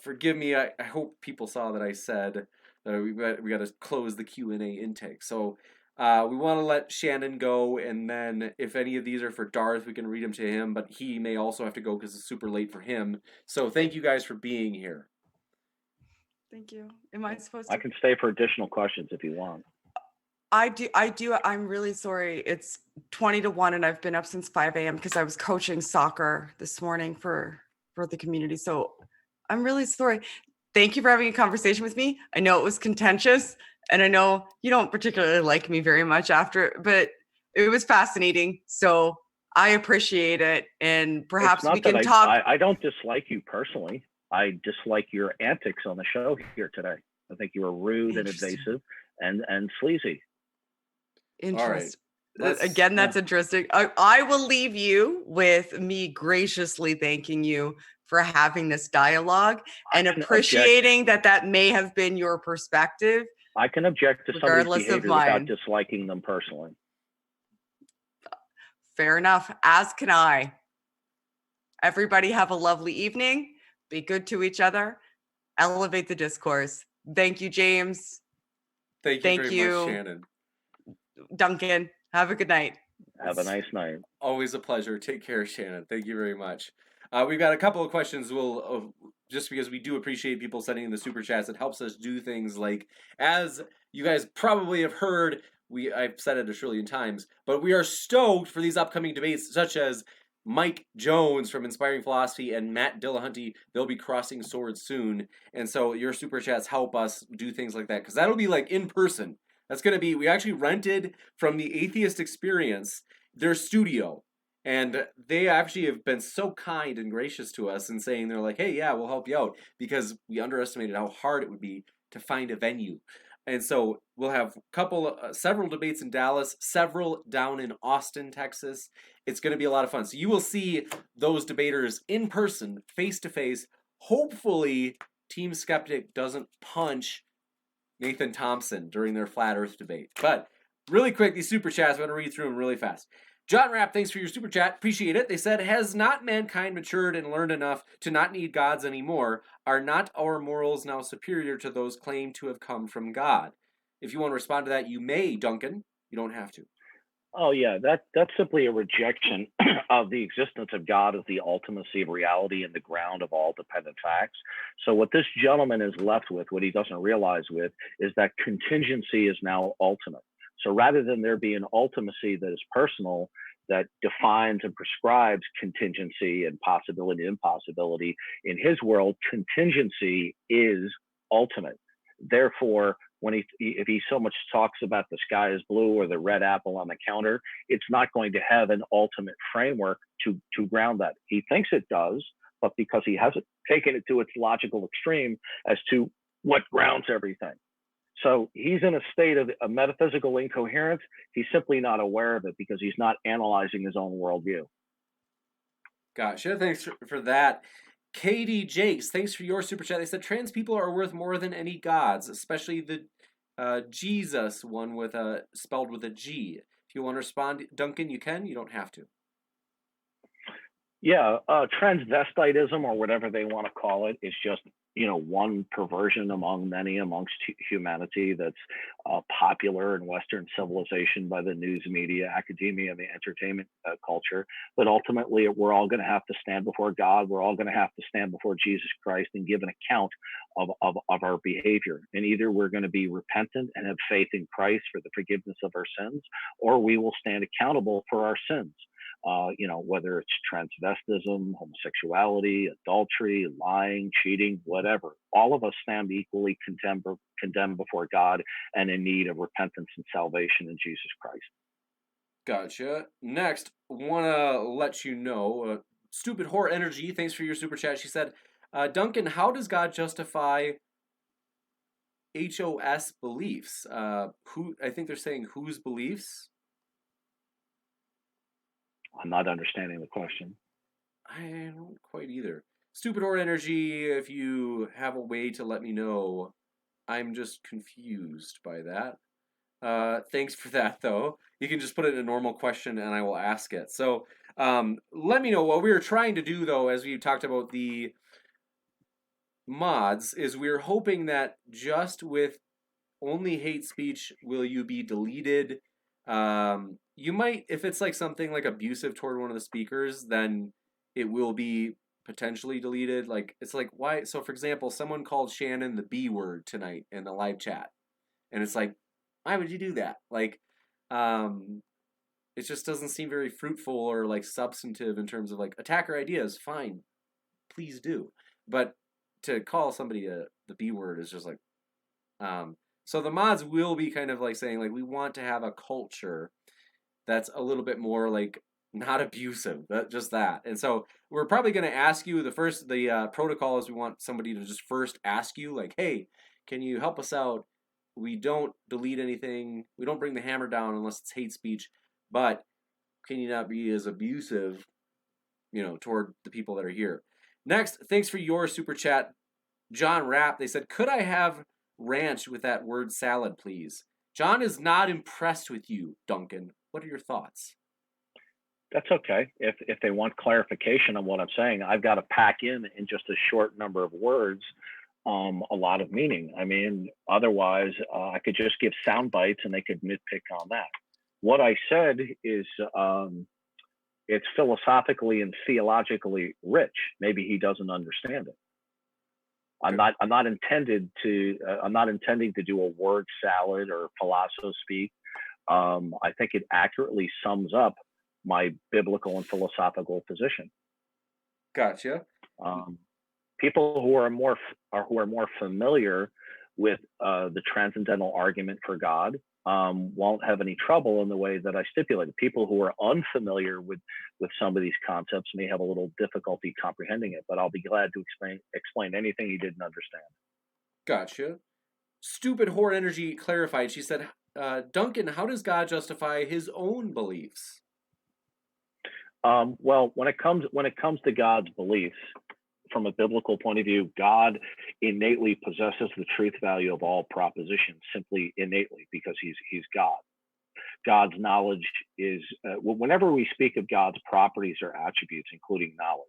Forgive me. I hope people saw that I said that we got to close the Q&A intake. So We want to let Shannon go, and then if any of these are for Darth, we can read them to him, but he may also have to go because it's super late for him. So thank you guys for being here. Thank you. Am I supposed I to? can stay for additional questions if you want. I do. I'm really sorry. It's 20 to 1 and I've been up since 5 a.m. because I was coaching soccer this morning for the community. So I'm really sorry. Thank you for having a conversation with me. I know it was contentious and I know you don't particularly like me very much after, but it was fascinating. So I appreciate it. And perhaps we can talk. I don't dislike you personally. I dislike your antics on the show here today. I think you were rude and invasive and sleazy. Interesting. All right. Again, that's interesting. I will leave you with me graciously thanking you for having this dialogue and appreciating that may have been your perspective. I can object to somebody's behavior without mine. disliking them personally. Fair enough, as can I. Everybody have a lovely evening. Be good to each other. Elevate the discourse. Thank you, James. Thank you very much, Shannon. Duncan, have a good night. Have a nice night. Always a pleasure. Take care, Shannon. Thank you very much. We've got a couple of questions. We'll just because we do appreciate people sending in the super chats. It helps us do things like, as you guys probably have heard, I've said it a trillion times, but we are stoked for these upcoming debates, such as Mike Jones from Inspiring Philosophy and Matt Dillahunty. They'll be crossing swords soon, and so your super chats help us do things like that because that'll be like in person. That's going to be, we actually rented from the Atheist Experience their studio, and they actually have been so kind and gracious to us in saying, they're like, hey, yeah, we'll help you out, because we underestimated how hard it would be to find a venue. And so we'll have several debates in Dallas, several down in Austin, Texas. It's going to be a lot of fun. So you will see those debaters in person, face to face. Hopefully, Team Skeptic doesn't punch Nathan Thompson during their flat earth debate. But really quick, these super chats, I'm going to read through them really fast. John Rapp, thanks for your super chat. Appreciate it. They said, has not mankind matured and learned enough to not need gods anymore? Are not our morals now superior to those claimed to have come from God? If you want to respond to that, you may, Duncan. You don't have to. Oh, yeah, that's simply a rejection of the existence of God as the ultimacy of reality and the ground of all dependent facts. So what this gentleman is left with, what he doesn't realize with, is that contingency is now ultimate. So rather than there be an ultimacy that is personal, that defines and prescribes contingency and possibility and impossibility, in his world, contingency is ultimate. Therefore, if he so much talks about the sky is blue or the red apple on the counter, it's not going to have an ultimate framework to ground that. He thinks it does, but because he hasn't taken it to its logical extreme as to what grounds everything. So he's in a state of a metaphysical incoherence. He's simply not aware of it because he's not analyzing his own worldview. Gotcha. Thanks for that. Katie Jakes, thanks for your super chat. They said trans people are worth more than any gods, especially the Jesus one with spelled with a G. If you want to respond, Duncan, you can. You don't have to. Yeah, transvestitism or whatever they want to call it is just, one perversion among many amongst humanity that's popular in Western civilization by the news media, academia, and the entertainment culture. But ultimately, we're all going to have to stand before God. We're all going to have to stand before Jesus Christ and give an account of our behavior. And either we're going to be repentant and have faith in Christ for the forgiveness of our sins, or we will stand accountable for our sins. Whether it's transvestism, homosexuality, adultery, lying, cheating, whatever, all of us stand equally condemned before God and in need of repentance and salvation in Jesus Christ. Gotcha. Next, want to let you know, Stupid Whore Energy, thanks for your super chat. She said, Duncan, how does God justify HOS beliefs? I think they're saying whose beliefs? I'm not understanding the question. I don't quite either. Stupid Whore Energy, if you have a way to let me know, I'm just confused by that. Thanks for that, though. You can just put it in a normal question and I will ask it. So let me know. What we were trying to do, though, as we talked about the mods, is we're hoping that just with only hate speech will you be deleted. You might, if it's like something like abusive toward one of the speakers, then it will be potentially deleted. Like, it's like, why? So, for example, someone called Shannon the B word tonight in the live chat. And it's like, why would you do that? Like, it just doesn't seem very fruitful or like substantive in terms of like attack her ideas. Fine, please do. But to call somebody the B word is just like, so the mods will be kind of like saying like, we want to have a culture that's a little bit more like not abusive, just that. And so we're probably going to ask you the protocol is we want somebody to just first ask you like, hey, can you help us out? We don't delete anything. We don't bring the hammer down unless it's hate speech. But can you not be as abusive, toward the people that are here? Next, thanks for your super chat, John Rapp. They said, could I have ranch with that word salad, please? John is not impressed with you, Duncan. What are your thoughts? That's okay. If they want clarification on what I'm saying, I've got to pack in just a short number of words, a lot of meaning. I mean, otherwise, I could just give sound bites and they could nitpick on that. What I said is it's philosophically and theologically rich. Maybe he doesn't understand it. I'm not intending to do a word salad or philosophy speak. I think it accurately sums up my biblical and philosophical position. Gotcha. People who are more familiar with the transcendental argument for God won't have any trouble in the way that I stipulated. People who are unfamiliar with some of these concepts may have a little difficulty comprehending it, but I'll be glad to explain anything you didn't understand. Gotcha. Stupid Whore Energy clarified. She said, Duncan, how does God justify his own beliefs? Well, when it comes to God's beliefs, from a biblical point of view, God innately possesses the truth value of all propositions, simply innately, because he's God. God's knowledge is, whenever we speak of God's properties or attributes, including knowledge,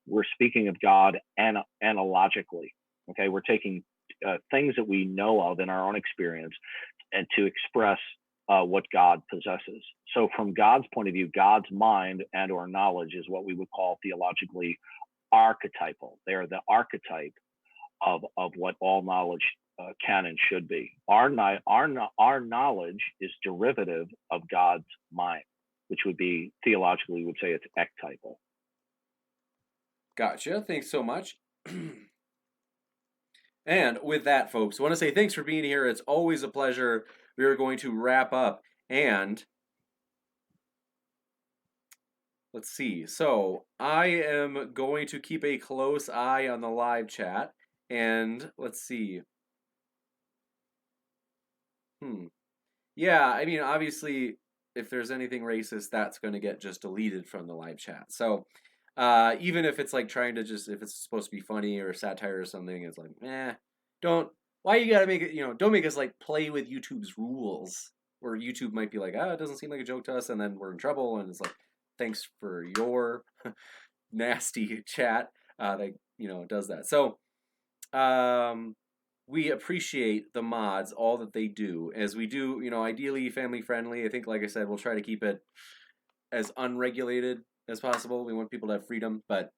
we're speaking of God analogically. Okay, we're taking things that we know of in our own experience and to express what God possesses. So from God's point of view, God's mind and or knowledge is what we would call theologically archetypal. They are the archetype of what all knowledge can and should be. Our knowledge is derivative of God's mind, which would be, theologically, we would say it's ectypal. Gotcha. Thanks so much. And with that, folks, I want to say thanks for being here. It's always a pleasure. We are going to wrap up, and let's see. So I am going to keep a close eye on the live chat, and let's see. Yeah, I mean, obviously, if there's anything racist, that's going to get just deleted from the live chat. So even if it's like trying to just, if it's supposed to be funny or satire or something, it's like, why you gotta make it, don't make us like play with YouTube's rules, where YouTube might be like, it doesn't seem like a joke to us, and then we're in trouble, and it's like, thanks for your nasty chat that, does that. So we appreciate the mods, all that they do, as we do, ideally family friendly. I think, like I said, we'll try to keep it as unregulated as possible. We want people to have freedom, but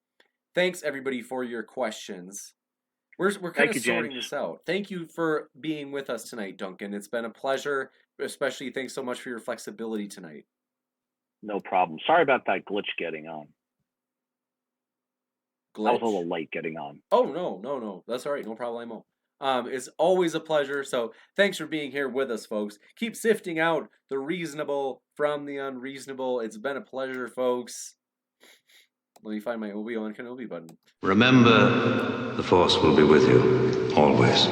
thanks everybody for your questions. We're kind of sorting this out. Thank you for being with us tonight, Duncan. It's been a pleasure, especially thanks so much for your flexibility tonight. No problem. Sorry about that glitch getting on. Glitch? I was a little late getting on. Oh, no. That's all right. No problemo. It's always a pleasure. So thanks for being here with us, folks. Keep sifting out the reasonable from the unreasonable. It's been a pleasure, folks. Let me find my Obi-Wan Kenobi button. Remember, the Force will be with you, always.